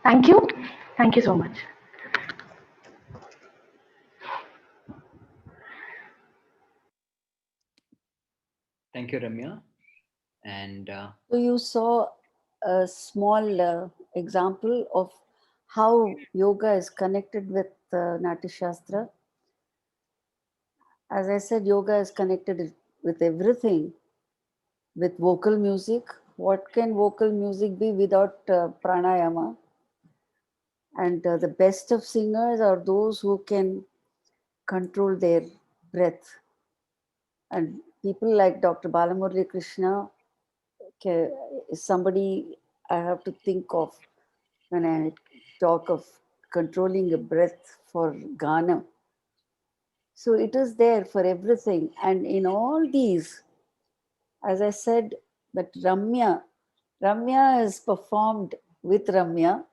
Thank you. Thank you so much. Thank you, Ramya. And So you saw a small example of how yoga is connected with Natya Shastra. As I said, yoga is connected with everything, with vocal music. What can vocal music be without pranayama? And the best of singers are those who can control their breath. And people like Dr. Balamurali Krishna is somebody I have to think of when I talk of controlling a breath for for Ghana. So it is there for everything. And in all these, as I said, that Ramya is performed with Ramya.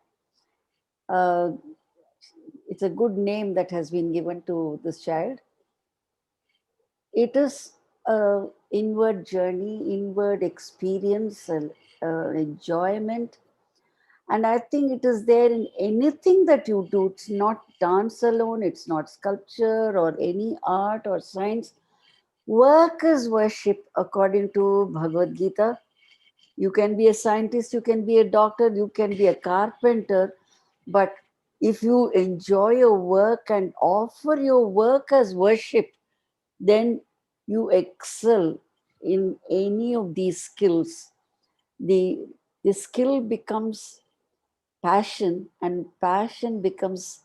It's a good name that has been given to this child. It is an inward journey, inward experience, enjoyment. And I think it is there in anything that you do. It's not dance alone, it's not sculpture or any art or science. Work is worship according to Bhagavad Gita. You can be a scientist, you can be a doctor, you can be a carpenter, but if you enjoy your work and offer your work as worship, then you excel in any of these skills. The skill becomes passion, and passion becomes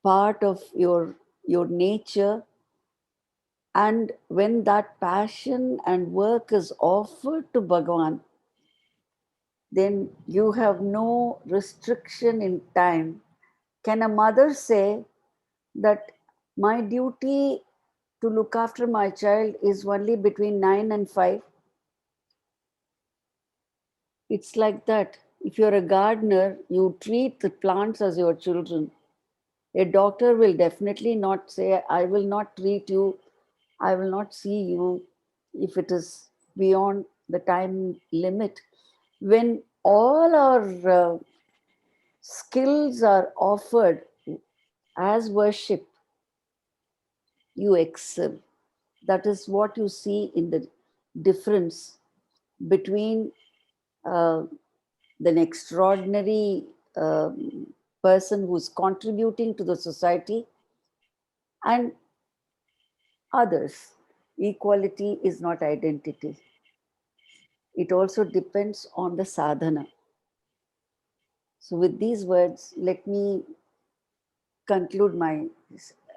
part of your nature. And when that passion and work is offered to Bhagavan, then you have no restriction in time. Can a mother say that my duty to look after my child is only between 9 and 5? It's like that. If you're a gardener, you treat the plants as your children. A doctor will definitely not say, I will not treat you, I will not see you if it is beyond the time limit. When all our skills are offered as worship, you excel. That is what you see in the difference between an extraordinary person who's contributing to the society and others. Equality is not identity. It also depends on the sadhana. So with these words, let me conclude my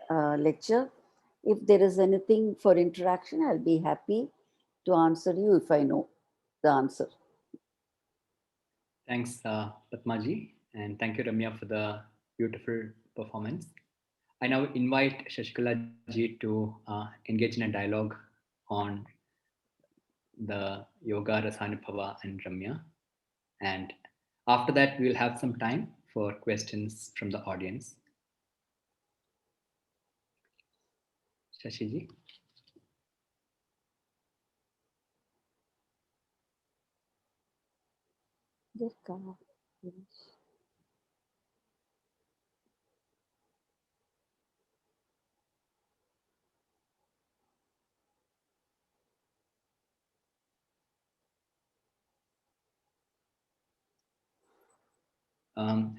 lecture. If there is anything for interaction, I'll be happy to answer you if I know the answer. Thanks, Padmaji, and thank you, Ramya, for the beautiful performance. I now invite Shashikala ji to engage in a dialogue on the Yoga Rasanubhava and Ramya. And after that, we'll have some time for questions from the audience. Shashi ji.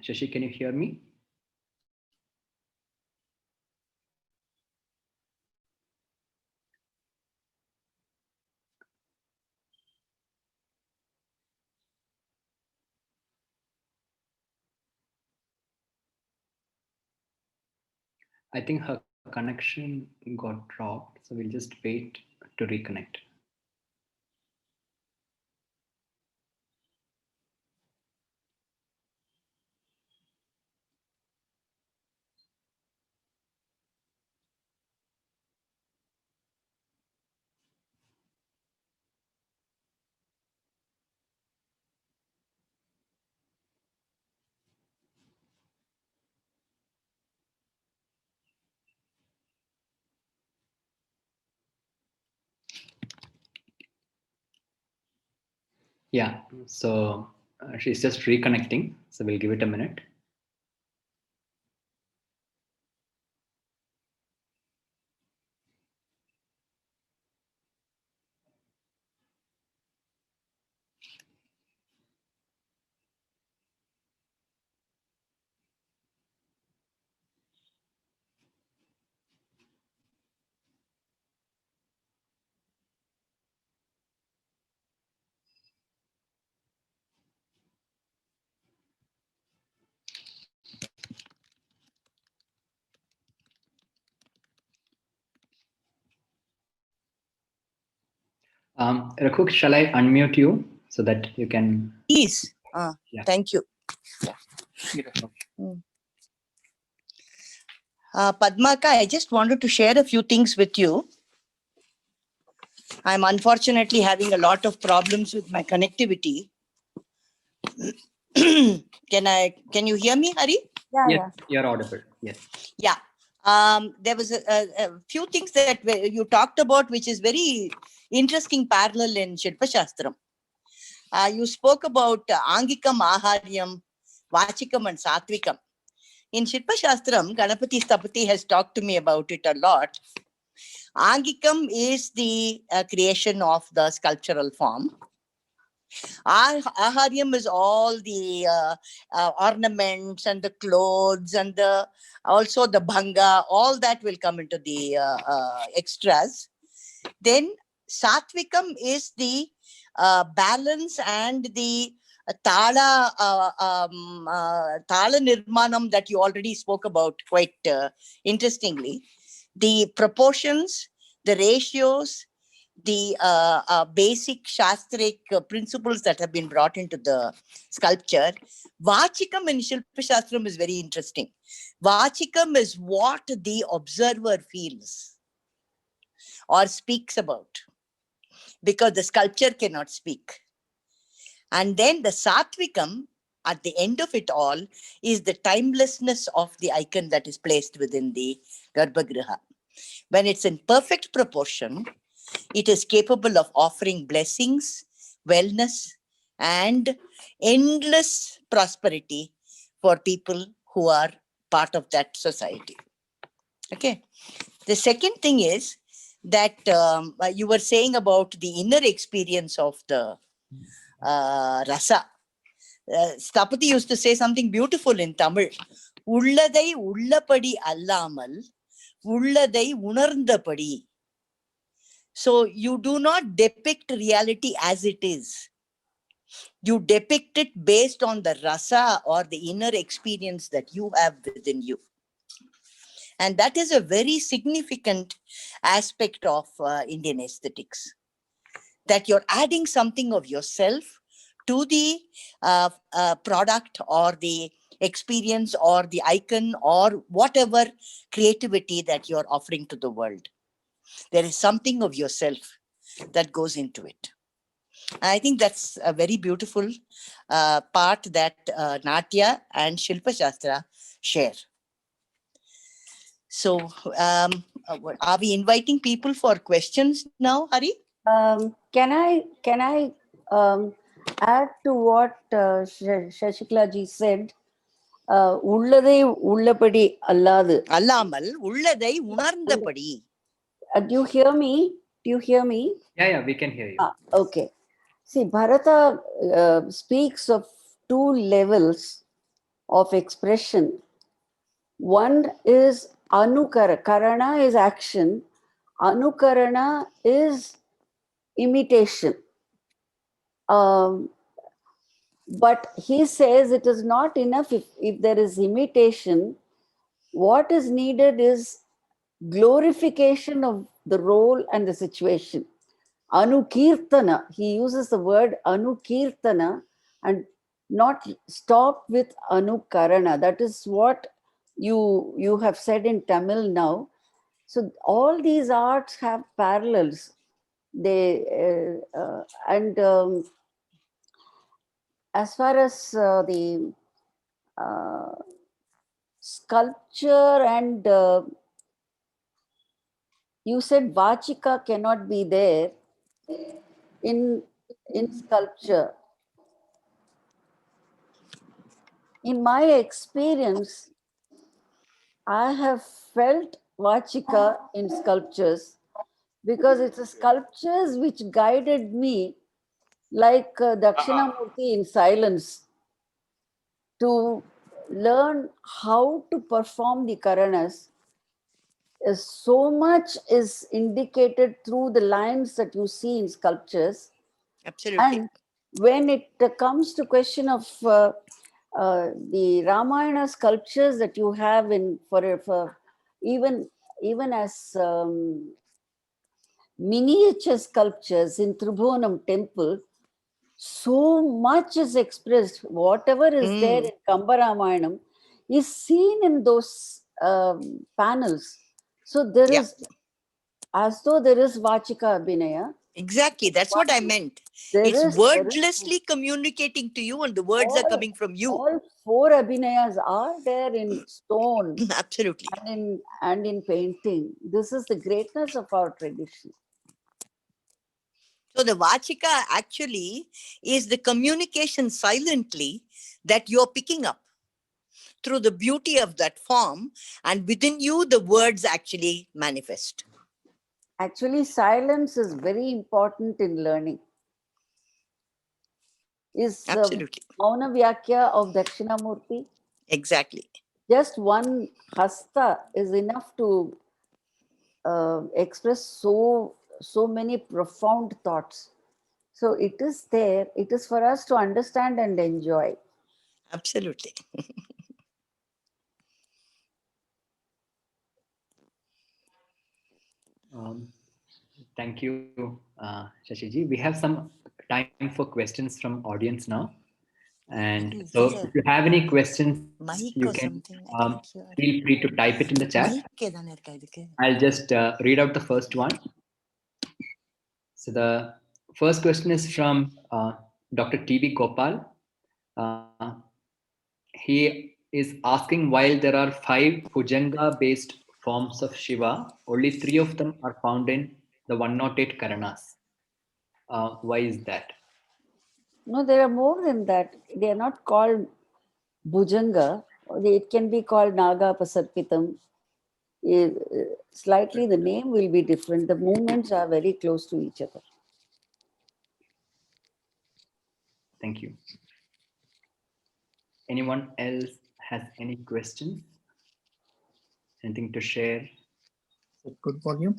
Shashi, can you hear me? I think her connection got dropped, so we'll just wait to reconnect. Yeah, so she's just reconnecting, so we'll give it a minute. Rakuk, shall I unmute you so that you can? Please. Yeah. Thank you. Padmaka, I just wanted to share a few things with you. I'm unfortunately having a lot of problems with my connectivity. Can you hear me, Hari? Yeah, Yes, yeah. you're audible. Yes. Yeah. There was a few things that you talked about, which is very interesting parallel in Shilpa Shastram. You spoke about Angikam, Aharyam, Vachikam and Satvikam. In Shilpa Shastram, Ganapati Stapati has talked to me about it a lot. Angikam is the creation of the sculptural form. Aharyam is all the ornaments and the clothes and also the bhanga, all that will come into the extras. Then Satvikam is the balance and the tala nirmanam that you already spoke about quite interestingly. The proportions, the ratios, the basic shastric principles that have been brought into the sculpture. Vachikam in Shilpa Shastram is very interesting. Vachikam is what the observer feels or speaks about, because the sculpture cannot speak. And then the Satvikam, at the end of it all, is the timelessness of the icon that is placed within the Garbhagriha. When it's in perfect proportion, it is capable of offering blessings, wellness, and endless prosperity for people who are part of that society. Okay. The second thing is that you were saying about the inner experience of the rasa. Stapati used to say something beautiful in Tamil. Ulladai ullapadi allamal, ulladai unarndapadi. So you do not depict reality as it is. You depict it based on the rasa or the inner experience that you have within you. And that is a very significant aspect of Indian aesthetics. That you're adding something of yourself to the product or the experience or the icon or whatever creativity that you're offering to the world. There is something of yourself that goes into it. I think that's a very beautiful part that Natya and Shilpa Shastra share. So, are we inviting people for questions now, Hari? Can I add to what Shashikla ji said? Ulladai ullapadi alladu. Allamal ulladai unarndapadi. Do you hear me? Do you hear me? Yeah, we can hear you. Okay. See, Bharata speaks of two levels of expression. One is anukara. Karana is action. Anukarana is imitation. But he says it is not enough if there is imitation. What is needed is glorification of the role and the situation. Anukirtana, he uses the word anukirtana and not stop with anukarana. That is what you have said in Tamil now. So all these arts have parallels. They as far as the sculpture and you said Vachika cannot be there in sculpture. In my experience, I have felt Vachika in sculptures because it's the sculptures which guided me, like Dakshinamurti in silence, to learn how to perform the Karanas. So much is indicated through the lines that you see in sculptures. Absolutely. And when it comes to question of the Ramayana sculptures that you have in for even as miniature sculptures in Tribhuvanam temple, so much is expressed. Whatever is there in Kamba Ramayanam is seen in those panels. So there Yeah. is, as though there is Vachika Abhinaya, Exactly. That's what I meant. there It's is wordlessly communicating to you, and the words are coming from you. all 4 Abhinayas are there in stone Absolutely. and in painting. This is the greatness of our tradition. So the Vachika actually is the communication silently that you're picking up through the beauty of that form, and within you, the words actually manifest. Actually, silence is very important in learning. Is Absolutely. Mauna Vyakya of Dakshinamurti. Exactly. Just one hasta is enough to express so many profound thoughts. So it is there. It is for us to understand and enjoy. Absolutely. Thank you, Shashiji. We have some time for questions from audience now. And so if you have any questions, Mic you or can something, I can't hear. feel free to type it in the chat. Mic எதானே இருக்கா இதுக்கு? I'll just read out the first one. So the first question is from Dr. T.V. Gopal. He is asking, while there are 5 Bhujanga-based forms of Shiva, only 3 of them are found in the 108 Karanas. Why is that? No, there are more than that. They are not called Bhujanga. It can be called Naga Pasarpitam. Slightly the name will be different. The movements are very close to each other. Thank you. Anyone else has any questions? Anything to share? Good volume.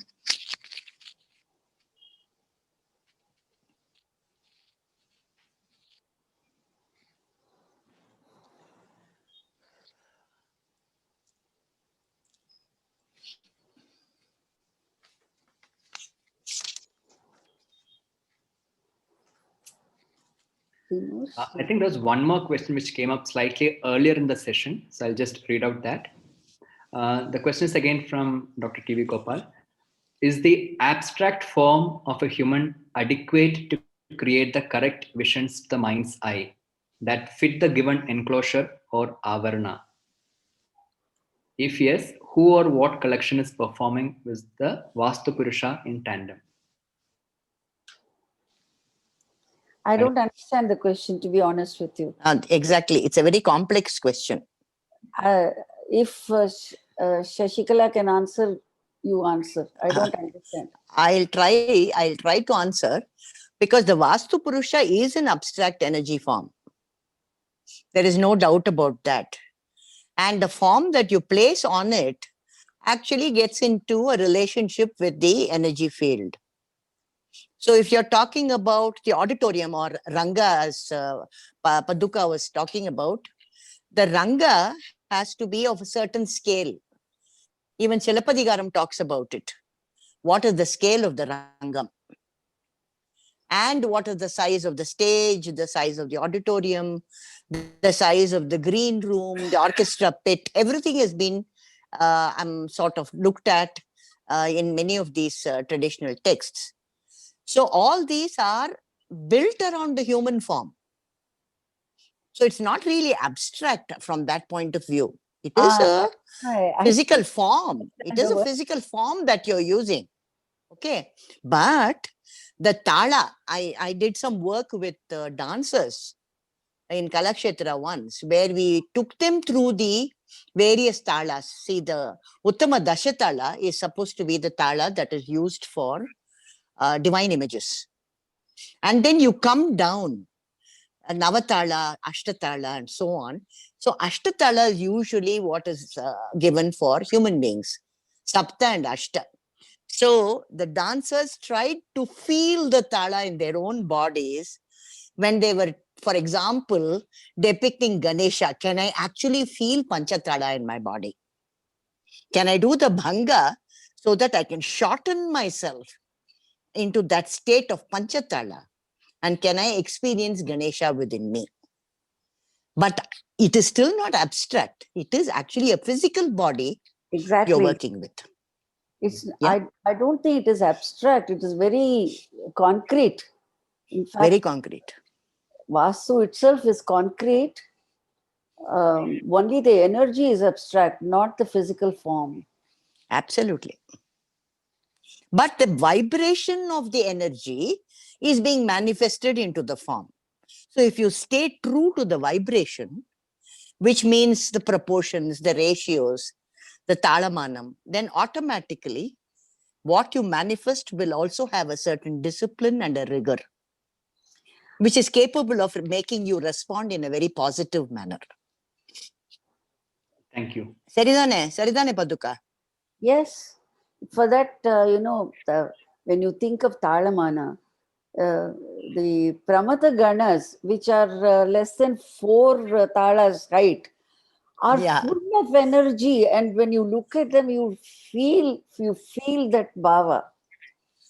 I think there's one more question which came up slightly earlier in the session. So I'll just read out that. The question is again from Dr. T.V. Gopal. Is the abstract form of a human adequate to create the correct visions to the mind's eye that fit the given enclosure or avarana? If yes, who or what collection is performing with the Vastu Purusha in tandem? I don't understand the question, to be honest with you. Exactly. It's a very complex question. If Shashikala can answer, you answer. I don't understand. I'll try to answer, because the Vastu Purusha is an abstract energy form. There is no doubt about that. And the form that you place on it actually gets into a relationship with the energy field. So if you're talking about the auditorium or Ranga, as Paduka was talking about, the Ranga has to be of a certain scale. Even Chilapadigaram talks about it. What is the scale of the Rangam? And what is the size of the stage, the size of the auditorium, the size of the green room, the orchestra pit? Everything has been sort of looked at in many of these traditional texts. So all these are built around the human form. So it's not really abstract from that point of view. It is a physical form. It is a physical form that you're using. Okay. But the tala, I did some work with dancers in Kalakshetra once, where we took them through the various talas. See, the Uttama Dashatala is supposed to be the tala that is used for divine images. And then you come down, Navatala, Ashtatala, and so on. So Ashtatala is usually what is given for human beings, Sapta and Ashta. So the dancers tried to feel the tala in their own bodies when they were, for example, depicting Ganesha. Can I actually feel Panchatala in my body? Can I do the Bhanga so that I can shorten myself into that state of Panchatala? And can I experience Ganesha within me? But it is still not abstract. It is actually a physical body Exactly. you're working with. It's Yeah. I don't think it is abstract. It is very concrete. In fact, Very concrete. Vastu itself is concrete. Only the energy is abstract, not the physical form. Absolutely. But the vibration of the energy is being manifested into the form. So if you stay true to the vibration, which means the proportions, the ratios, the talamanam, then automatically what you manifest will also have a certain discipline and a rigor, which is capable of making you respond in a very positive manner. Thank you. Saridane Paduka. Yes, for that, when you think of Talamana, the Pramata Ganas, which are less than 4 talas height, are Yeah. full of energy. And when you look at them, you feel that bhava.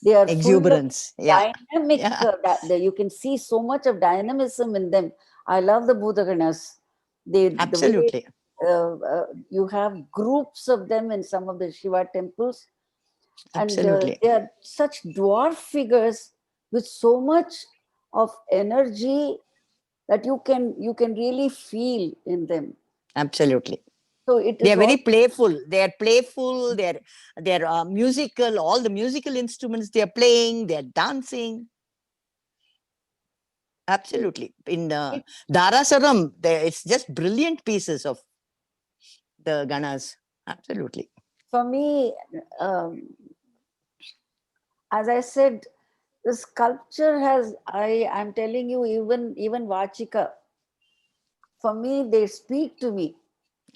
They are Exuberance. full of Yeah. dynamic. Yeah. You can see so much of dynamism in them. I love the Bhutaganas. The way Absolutely. you have groups of them in some of the Shiva temples, and Absolutely. they are such dwarf figures with so much of energy that you can really feel in them. Absolutely. So it They is are very all playful. They are playful. They're musical. All the musical instruments they are playing. They are dancing. Absolutely. In Darasaram, it's just brilliant pieces of the Ganas. Absolutely. for me. As I said, the sculpture has. I'm telling you, even Vachika. For me, they speak to me.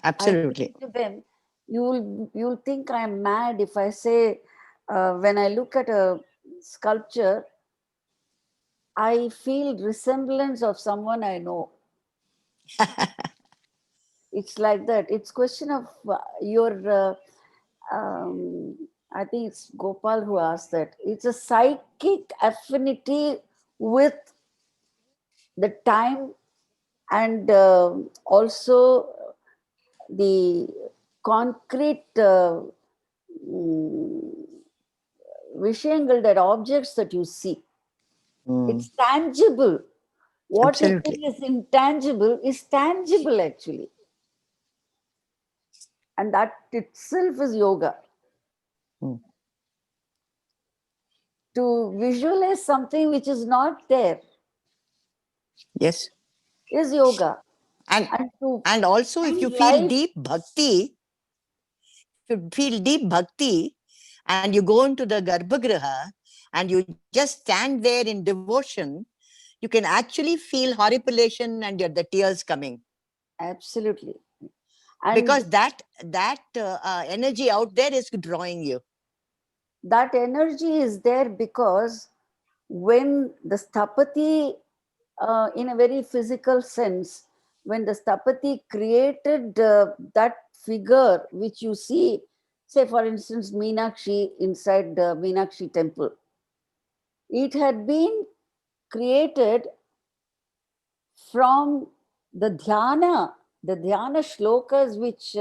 I Absolutely. listen to them. You'll think I'm mad if I say when I look at a sculpture, I feel resemblance of someone I know. It's like that. It's question of your. I think it's Gopal who asked that. It's a psychic affinity with the time and also the concrete விஷயங்கள், that objects that you see. It's tangible. What you Absolutely. think is intangible is tangible actually. And that itself is yoga. Mm. To visualize something which is not there Yes. is yoga. And to and also if you find feel life, deep bhakti, and you go into the Garbhagriha and you just stand there in devotion, you can actually feel horripilation and the tears coming. absolutely. And Because that energy out there is drawing you. that energy is there because when the Sthapati, in a very physical sense, when the Sthapati created that figure which you see, say for instance, Meenakshi inside the Meenakshi temple, it had been created from the dhyana shlokas which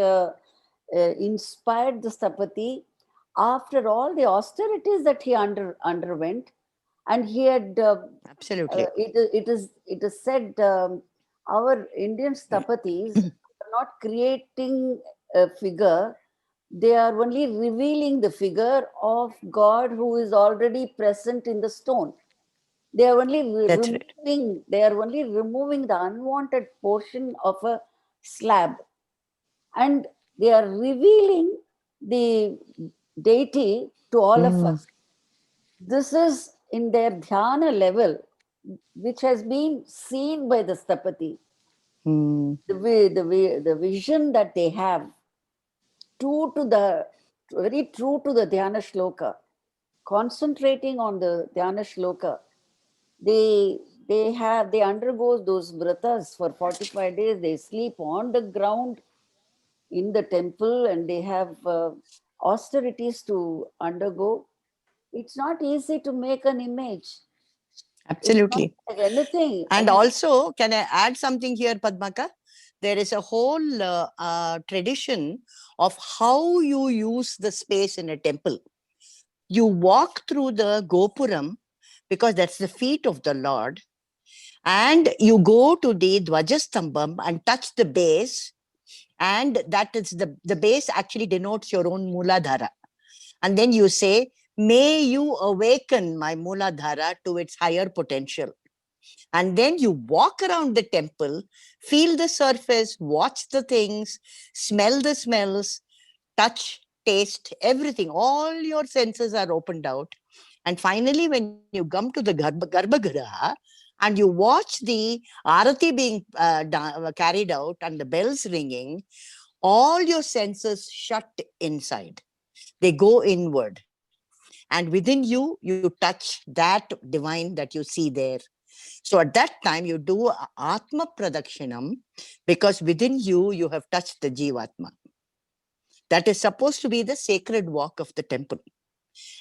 inspired the Sthapati after all the austerities that he underwent. And he had Absolutely. it is said our Indian Sthapatis are not creating a figure, they are only revealing the figure of God who is already present in the stone. They are only That's right. removing the unwanted portion of a slab, and they are revealing the deity to all of us. This is in their dhyana level, which has been seen by the Sthapati. Mm. The vision that they have, very true to the dhyana shloka, concentrating on the dhyana shloka. They undergo those vratas for 45 days. They sleep on the ground in the temple, and they have austerities to undergo. It's not easy to make an image. It's not Absolutely. like anything. And also, can I add something here, Padmaka? there is a whole tradition of how you use the space in a temple. You walk through the Gopuram because that's the feet of the Lord, and you go to the Dvajastambam and touch the base, and that is the base actually denotes your own Mooladhara. And then you say, may you awaken my Mooladhara to its higher potential. And then you walk around the temple, feel the surface, watch the things, smell the smells, touch, taste, everything. All your senses are opened out. And finally, when you come to the Garbhagriha and you watch the Arati being carried out and the bells ringing, all your senses shut inside. They go inward. And within you, you touch that divine that you see there. So at that time, you do Atma Pradakshinam because within you, you have touched the Jivatma. That is supposed to be the sacred walk of the temple.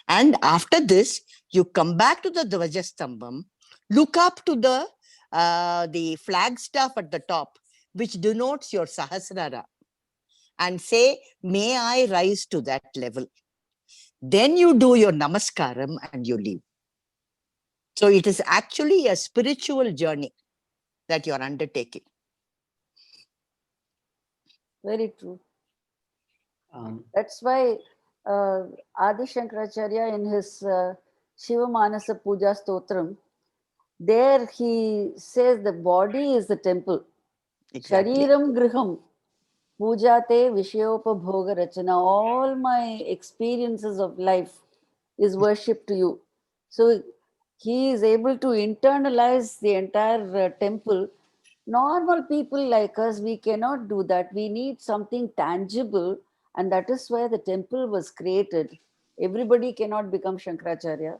And after this, you come back to the Dvajastambam, look up to the flagstaff at the top, which denotes your Sahasrara, and say, may I rise to that level. Then you do your Namaskaram and you leave. So it is actually a spiritual journey that you are undertaking. Very true. Um, That's why Adi Shankaracharya in his Shiva Manasa Puja Stotram, there he says the body is the temple. Exactly. Shariram griham pujate vishayopabhoga rachana. All my experiences of life is worship to you. So he is able to internalize the entire temple. Normal people like us, we cannot do that. We need something tangible, and that is why the temple was created. Everybody cannot become Shankaracharya.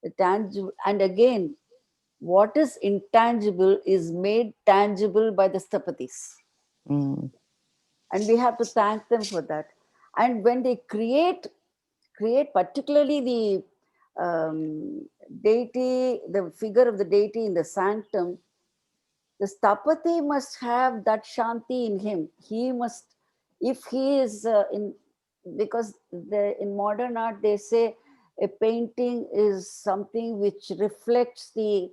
The tangible, and again, what is intangible is made tangible by the Sthapatis. Mm. And we have to thank them for that. And when they create particularly the deity, the figure of the deity in the sanctum, the Sthapati must have that Shanti in him. He must, if he is because in modern art they say a painting is something which reflects the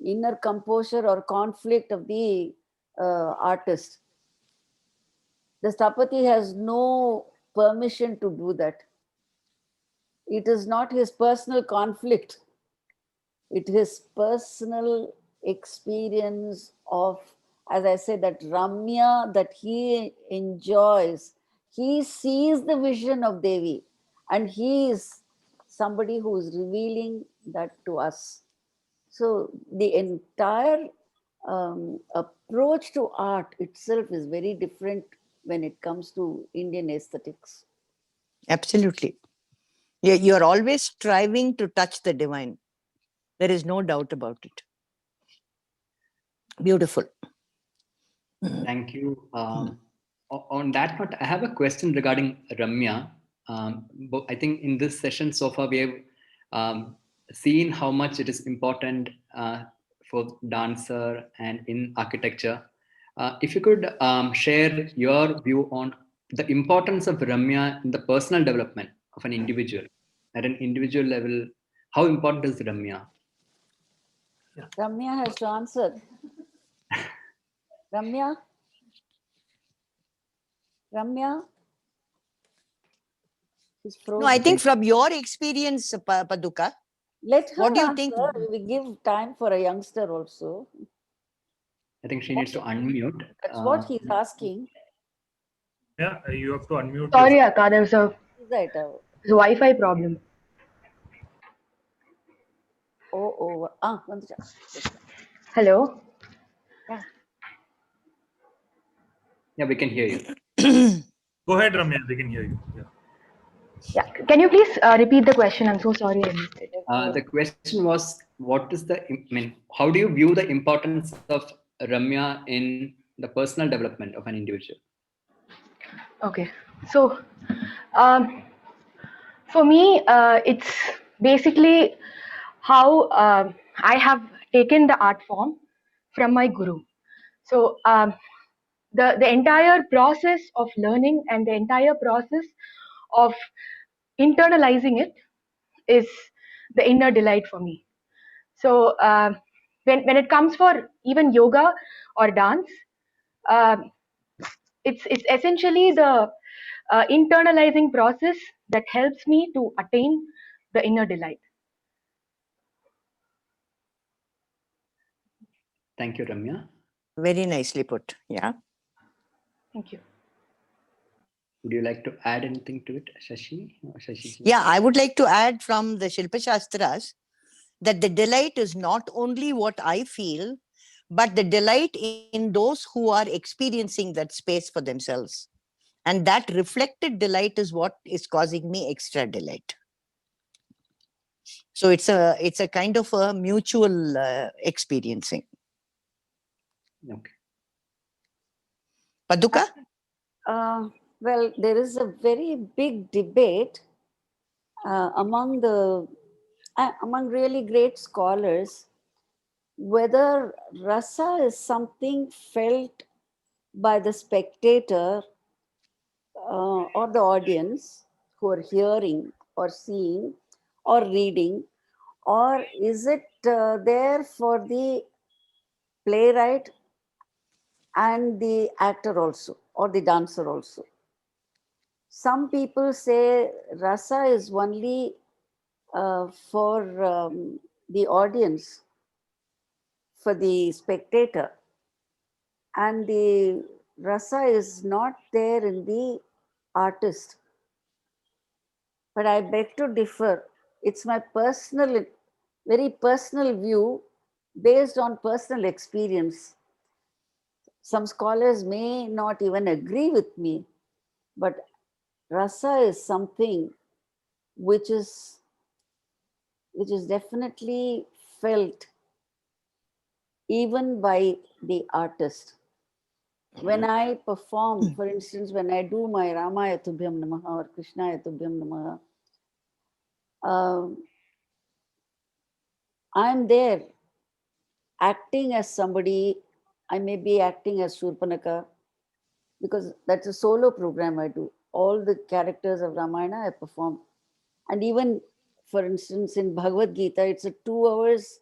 inner composure or conflict of the artist. The Sthapati has no permission to do that. It is not his personal conflict. It is personal experience of, as I said, that Ramya that he enjoys. He sees the vision of Devi, and he is somebody who is revealing that to us. So the entire approach to art itself is very different when it comes to Indian aesthetics. Absolutely. You are always striving to touch the divine. There is no doubt about it. Beautiful. Thank you. On that note, I have a question regarding Ramya. I think in this session so far, we have seen how much it is important for dancer and in architecture. If you could share your view on the importance of Ramya in the personal development of an individual, at an individual level, how important is Ramya? Ramya has to answer. Ramya? Ramya? She's frozen. No, I think from your experience, Paduka, Let her what do you answer. think? We give time for a youngster also. I think she needs to unmute. That's what he's asking. Yeah, you have to unmute. Sorry, Akka, there's a Right. Wi-Fi problem. Vandusha. Hello. Yeah, we can hear you. Go ahead, Ramya. They can hear you. Yeah. Yeah. Can you please repeat the question? I'm so sorry I missed it. The question was, how do you view the importance of Ramya in the personal development of an individual? Okay. So, for me, it's basically how I have taken the art form from my guru. So, the entire process of learning and the entire process of internalizing it is the inner delight for me. So when it comes for even yoga or dance, uh, it's essentially the internalizing process that helps me to attain the inner delight. Thank you, Ramya. Very nicely put. Yeah. Thank you. Would you like to add anything to it, Shashi? Or Shashi? Yeah, I would like to add from the Shilpa Shastras that the delight is not only what I feel, but the delight in those who are experiencing that space for themselves. And that reflected delight is what is causing me extra delight. So it's a kind of a mutual experiencing. Okay. Paduka? Well, there is a very big debate among really great scholars whether rasa is something felt by the spectator or the audience who are hearing or seeing or reading, or is it there for the playwright and the actor also, or the dancer also? Some people say rasa is only for the audience, for the spectator, and the rasa is not there in the artist. But I beg to differ. It's my personal, very personal view based on personal experience. Some scholars may not even agree with me, but rasa is something which is definitely felt even by the artist. When I perform, for instance, when I do my Ramaya Tubhyam Namaha or Krishnaya Tubhyam Namaha, I'm there acting as somebody. I may be acting as Shurpanaka, because that's a solo program I do. All the characters of Ramayana I perform. And even, for instance, in Bhagavad Gita, it's a 2 hours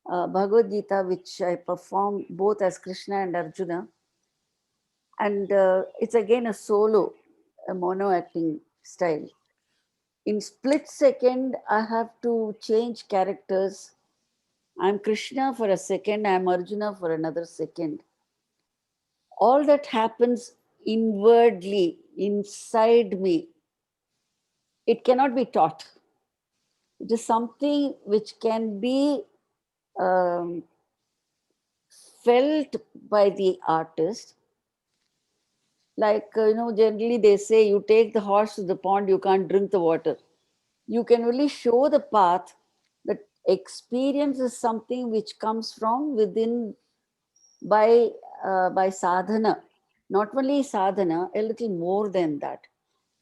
Bhagavad Gita, which I perform both as Krishna and Arjuna. And it's again a solo, a mono acting style. In split second, I have to change characters. I'm Krishna for a second, I'm Arjuna for another second. All that happens inwardly, inside me. It cannot be taught. It is something which can be felt by the artist. Like, generally they say you take the horse to the pond, you can't drink the water. You can only show the path. That experience is something which comes from within by sadhana. Not only sadhana, a little more than that.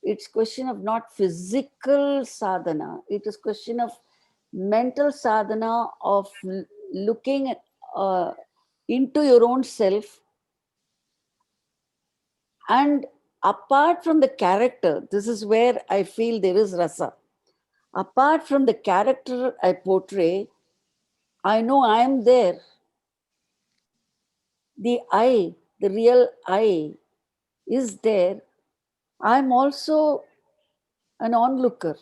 It's question of not physical sadhana. It is question of mental sadhana of looking into your own self. And apart from the character, this is where I feel there is rasa. Apart from the character I portray, I know I am there. The I, the real I, is there. I'm also an onlooker.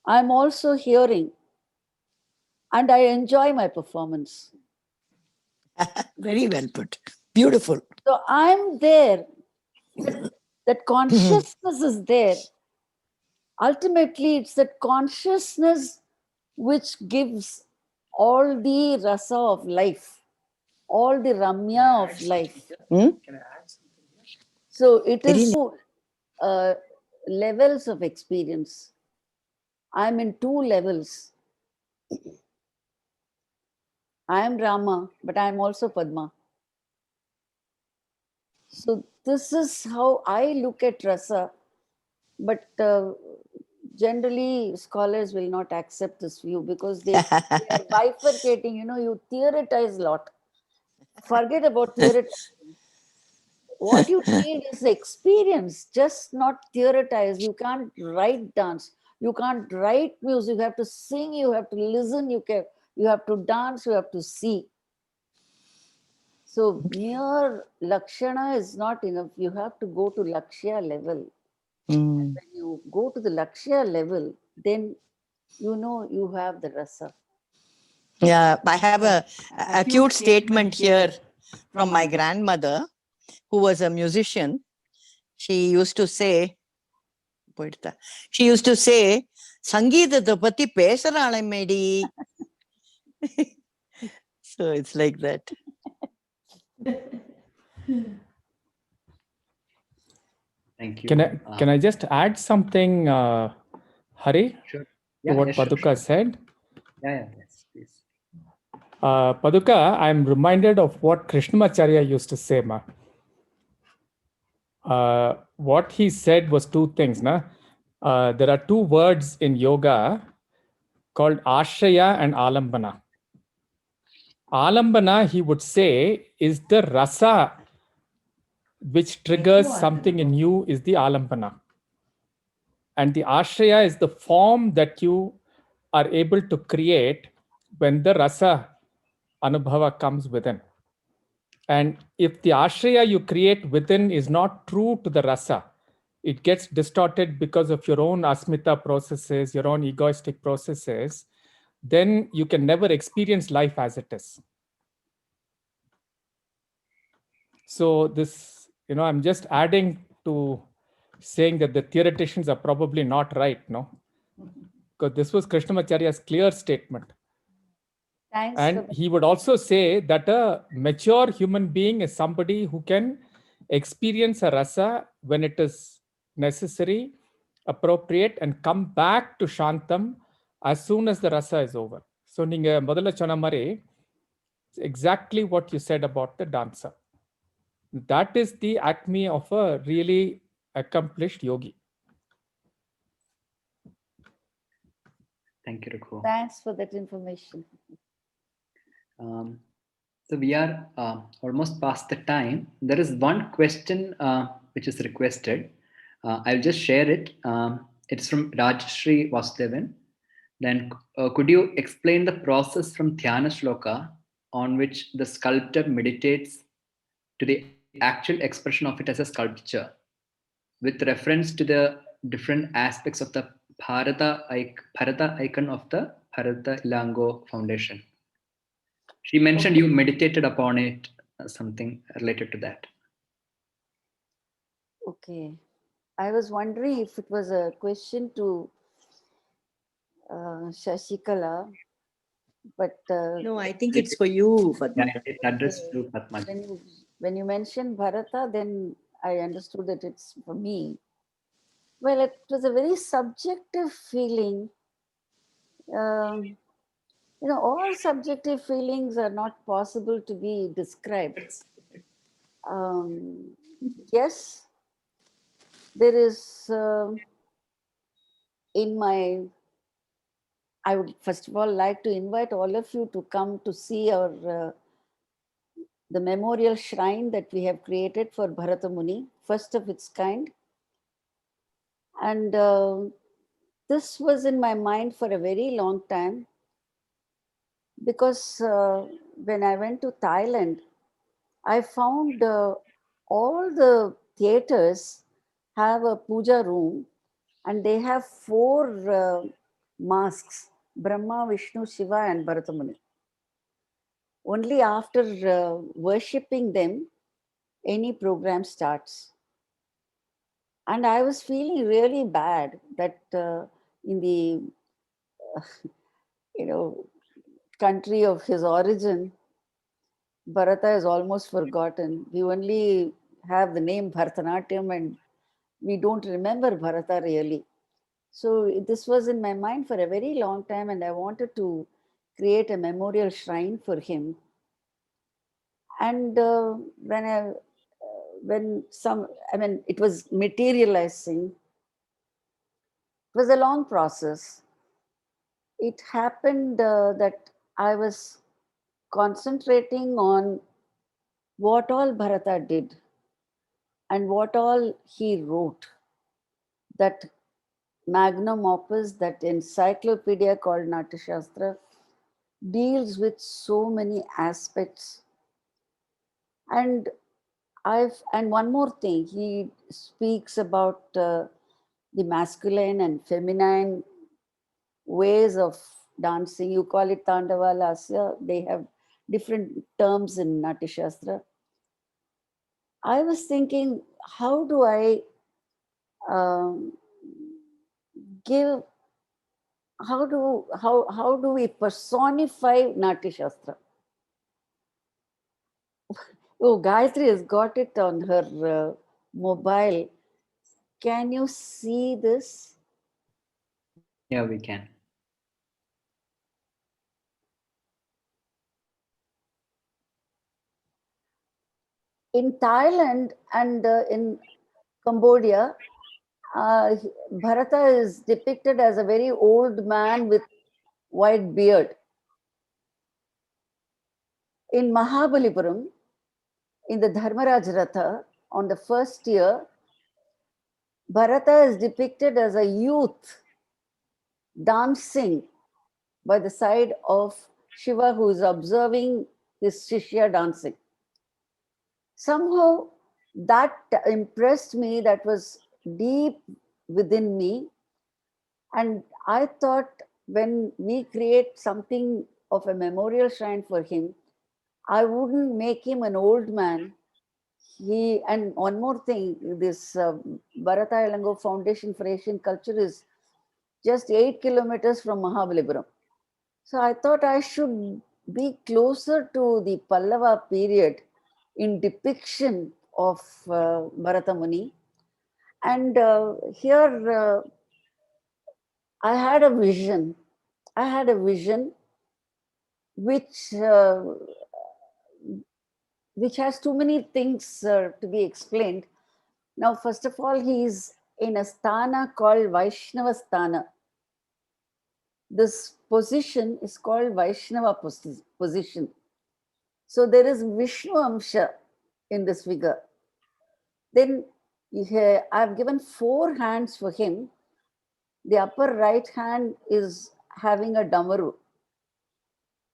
I'm also hearing. And I enjoy my performance. Very well put. Beautiful. So I'm there. That consciousness is there. Ultimately, it's that consciousness which gives all the rasa of life, all the ramya of life. So it Very is levels of experience. I'm in 2 levels. I am Rama, but I am also Padma. So this is how I look at rasa. But generally, scholars will not accept this view because they are bifurcating. You theorize a lot. Forget about theory. What you need is experience, just not theorize. You can't write dance. You can't write music. You have to sing. You have to listen. You have to dance. You have to see. So mere lakshana is not enough. You have to go to lakshya level. Mm. When you go to the lakshya level, then you know you have the rasa. Yeah, I have a acute statement here from my grandmother, who was a musician. She used to say, Sangeetha patti pesaraalai medi. So it's like that. Thank you. Can I just add something, Hari, Sure. to Yeah, what yeah, sure, Paduka sure. said? Yeah, yes, please. Paduka, I'm reminded of what Krishnamacharya used to say, ma. What he said was two things, na? There are two words in yoga called ashraya and alambana. Alambana, he would say, is the rasa which triggers something in you, is the alambana. And the ashraya is the form that you are able to create when the rasa anubhava comes within. And if the ashraya you create within is not true to the rasa, it gets distorted because of your own asmita processes, your own egoistic processes, then you can never experience life as it is. So this, I'm just adding to saying that the theoreticians are probably not right, no? Because this was Krishnamacharya's clear statement. Thanks. And he would also say that a mature human being is somebody who can experience a rasa when it is necessary, appropriate, and come back to Shantam as soon as the rasa is over. So, ninga modala chona mare, exactly what you said about the dancer. That is the acme of a really accomplished yogi. Thank you, Raghu. Thanks for that information. So we are almost past the time. There is one question which is requested. I'll just share it. It's from Rajshri Vasudevan. Then could you explain the process from Dhyana Shloka on which the sculptor meditates to the actual expression of it as a sculpture with reference to the different aspects of the Bharata icon of the Bharata Ilango Foundation? She mentioned you meditated upon it, something related to that. Okay. I was wondering if it was a question to Shashikala, but No, I think it's for you, Yeah, Padma. it's addressed to Padma. when you mentioned Bharata, then I understood that it's for me. Well, it was a very subjective feeling. All subjective feelings are not possible to be described. Yes, there is I would first of all like to invite all of you to come to see our the memorial shrine that we have created for Bharata Muni, first of its kind. And this was in my mind for a very long time, because when I went to Thailand, I found all the theaters have a puja room, and they have 4 masks: Brahma, Vishnu, Shiva, and Bharata Muni. Only after worshipping them, any program starts. And I was feeling really bad that in the country of his origin, Bharata is almost forgotten. We only have the name Bharatanatyam and we don't remember Bharata really. So this was in my mind for a very long time, and I wanted to create a memorial shrine for him. And it was materializing. It was a long process. It happened that I was concentrating on what all Bharata did. and what all he wrote. That magnum opus, that encyclopedia called Natya Shastra, deals with so many aspects. And one more thing, he speaks about the masculine and feminine ways of dancing. You call it Tandava, Lasya. They have different terms in Natya Shastra. I was thinking, how do I give, how do we personify Natya Shastra? Oh, Gayatri has got it on her mobile. Can you see this? Yeah, we can. In Thailand and in Cambodia, Bharata is depicted as a very old man with white beard. In Mahabalipuram, in the Dharmaraj Ratha, on the first year, Bharata is depicted as a youth dancing by the side of Shiva, who is observing his Shishya dancing. Somehow that impressed me, that was deep within me. And I thought, when we create something of a memorial shrine for him, I wouldn't make him an old man. And one more thing, this Bharata Elango Foundation for Asian Culture is just 8 kilometers from Mahabalipuram. So I thought I should be closer to the Pallava period in depiction of Bharata Muni. And here I had a vision. Which has too many things to be explained. Now, first of all, he is in a sthana called Vaishnava sthana. This position is called Vaishnava position. So there is Vishnu Amsha in this figure. Then I've given 4 hands for him. The upper right hand is having a Damaru,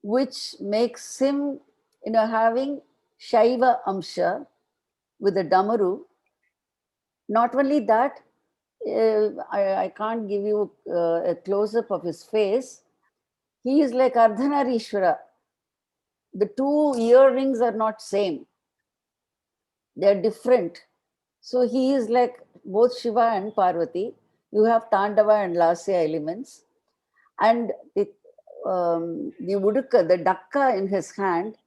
which makes him, having Shaiva Amsha with a Damaru. Not only that, I can't give you a close-up of his face. He is like Ardhanarishwara. The 2 earrings are not same. They're different. So he is like both Shiva and Parvati. You have Tandava and Lasya elements. And the Udukka, the Dakka in his hand,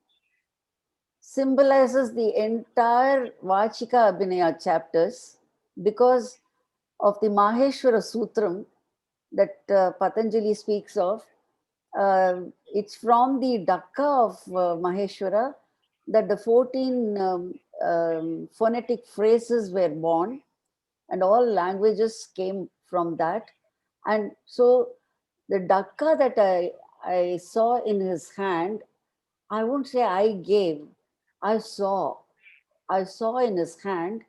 symbolizes the entire Vachika Abhinaya chapters, because of the Maheshwara Sutram that Patanjali speaks of. It's from the Dakka of Maheshwara that the 14 phonetic phrases were born, and all languages came from that. And so the Dakka that I saw in his hand, I won't say I gave, I saw in his hand,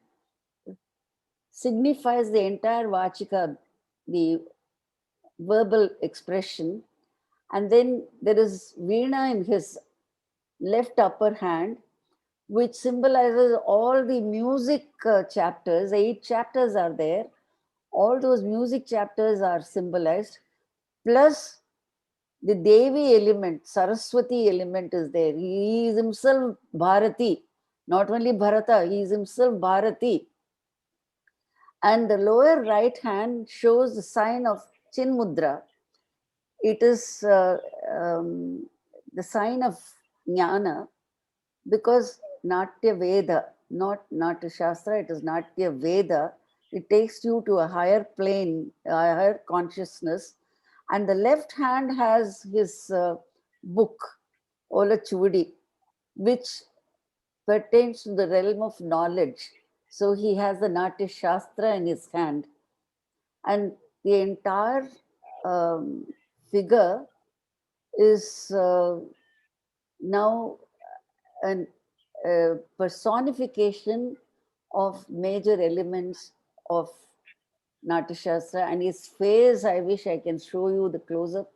signifies the entire Vachika, the verbal expression. And then there is Veena in his left upper hand, which symbolizes all the music chapters. 8 chapters are there. All those music chapters are symbolized. Plus the Devi element, Saraswati element is there. He is himself Bharati. Not only Bharata, he is himself Bharati. And the lower right hand shows the sign of Chinmudra. It is the sign of Jnana, because Natya Veda, not Natya Shastra, it is Natya Veda. It takes you to a higher plane, a higher consciousness. And the left hand has his book, Ola Chuvudi, which pertains to the realm of knowledge. So he has the Natya Shastra in his hand. And the entire figure is now a personification of major elements of Natyashastra, and his face, I wish I can show you the close-up.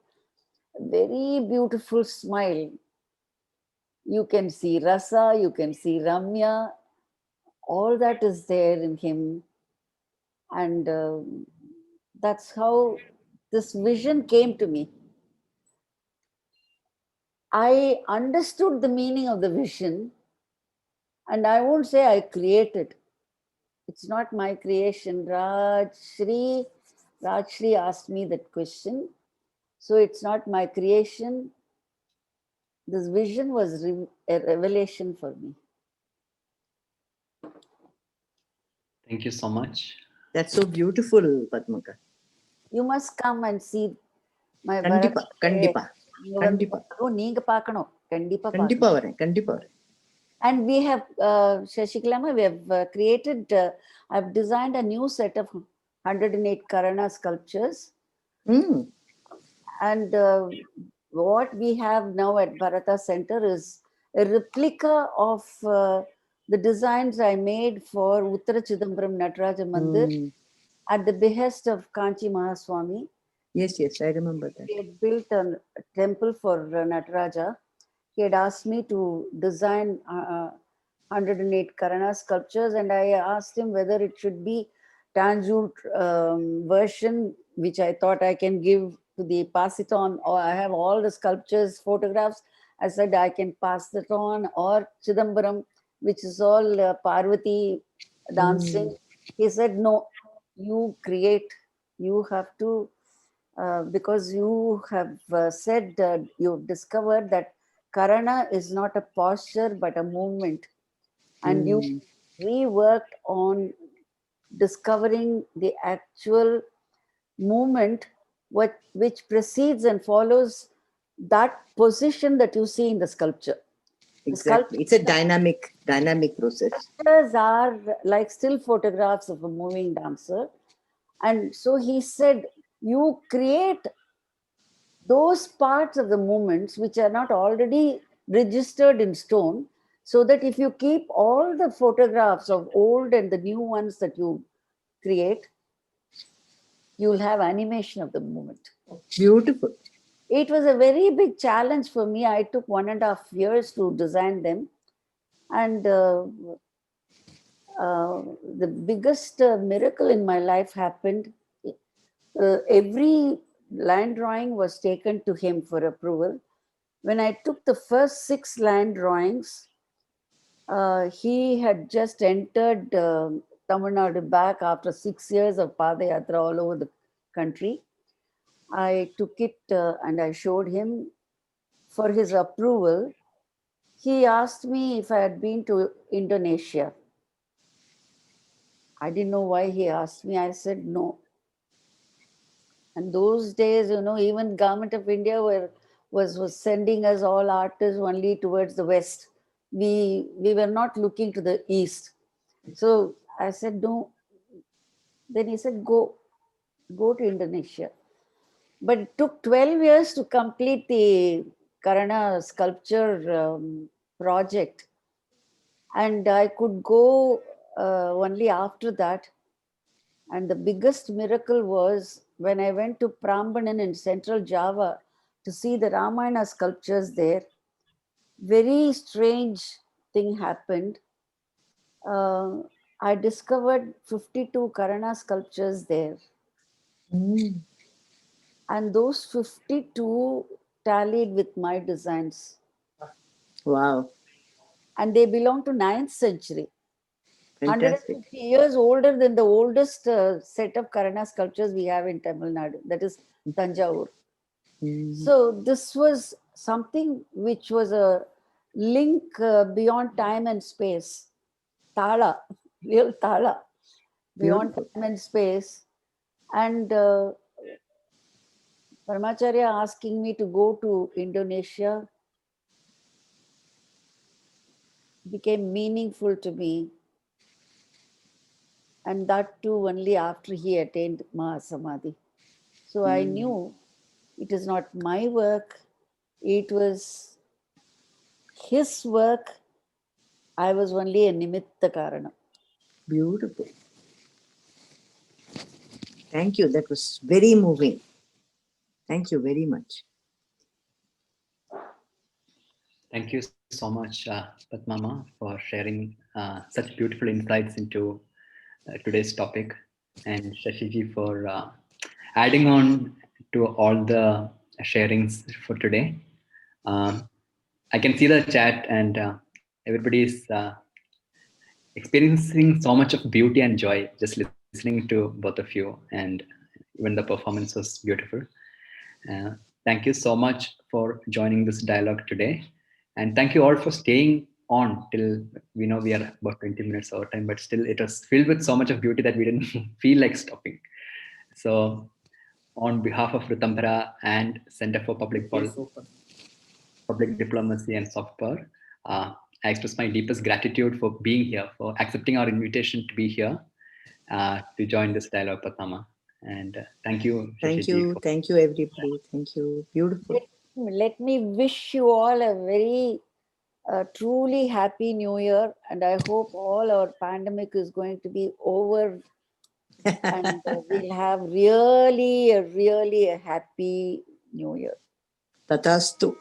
Very beautiful smile. You can see Rasa, you can see Ramya, all that is there in him. And that's how this vision came to me. I understood the meaning of the vision, and I won't say I created. It's not my creation. Rajshri asked me that question. So it's not my creation. This vision was a revelation for me. Thank you so much. That's so beautiful, Padmaka. You must come and see my Kandipa, Kandipa, Kandipa. நீங்க பார்க்கணும் கண்டிப்பா Kandipa வரேன், Kandipa வரேன். And we have Shashikalama, we have created, I've designed a new set of 108 Karana sculptures. And what we have now at Bharata Center is a replica of the designs I made for Uttara Chidambaram Nataraja Mandir at the behest of Kanchi Mahaswami. Yes, I remember that. He had built a temple for Nataraja. He had asked me to design 108 Karana sculptures, and I asked him whether it should be Tanjore version, which I thought I can give to the pass it on, or I have all the sculptures, photographs. I said I can pass that on, or Chidambaram, which is all Parvati dancing. He said, no, you create, you have to, because you have said, you've discovered that Karana is not a posture, but a movement. And you reworked on discovering the actual movement which precedes and follows that position that you see in the sculpture. Exactly. It's a dynamic process. Sculptures are like still photographs of a moving dancer. And so he said, you create those parts of the movements which are not already registered in stone, so that if you keep all the photographs of old and the new ones that you create, you'll have animation of the movement. Beautiful. It was a very big challenge for me. I took 1.5 years to design them. And the biggest miracle in my life happened. Every line drawing was taken to him for approval. When I took the first 6 line drawings, he had just entered Tamil Nadu back after 6 years of Padayatra all over the country. I took it and I showed him for his approval. He asked me if I had been to Indonesia. I didn't know why he asked me. I said no. And those days, even Government of India was sending us all artists only towards the west. We were not looking to the east. So I said no. Then he said, go to Indonesia. But it took 12 years to complete the Karana sculpture project. And I could go only after that. And the biggest miracle was when I went to Prambanan in central Java to see the Ramayana sculptures there. Very strange thing happened. I discovered 52 Karana sculptures there. And those 52 tallied with my designs. Wow. And they belong to 9th century. Fantastic. 150 years older than the oldest set of Karana sculptures we have in Tamil Nadu, that is Tanjavur. So this was something which was a link beyond time and space. Thala, real Thala, beyond time and space. And Paramacharya asking me to go to Indonesia became meaningful to me. And that too only after he attained Mahasamadhi. So I knew it is not my work, it was his work. I was only a nimitta karana. Beautiful. Thank you. That was very moving. Thank you very much. Thank you so much, Padmama, for sharing such beautiful insights into today's topic, and Shashiji for adding on to all the sharings for today. I can see the chat, and everybody is experiencing so much of beauty and joy just listening to both of you, and even the performance was beautiful. Thank you so much for joining this dialogue today, and thank you all for staying on till we know we are about 20 minutes over time, but still it was filled with so much of beauty that we didn't feel like stopping. So on behalf of Ritambhara and Center for Public Diplomacy and Soft Power, I express my deepest gratitude for being here, for accepting our invitation to be here to join this dialogue, Padmama. And thank you. Thank Shashiji, you. Thank you, everybody. Thank you. Beautiful. Let me wish you all a very truly happy new year, and I hope all our pandemic is going to be over and we'll have really a happy new year. Tatastu.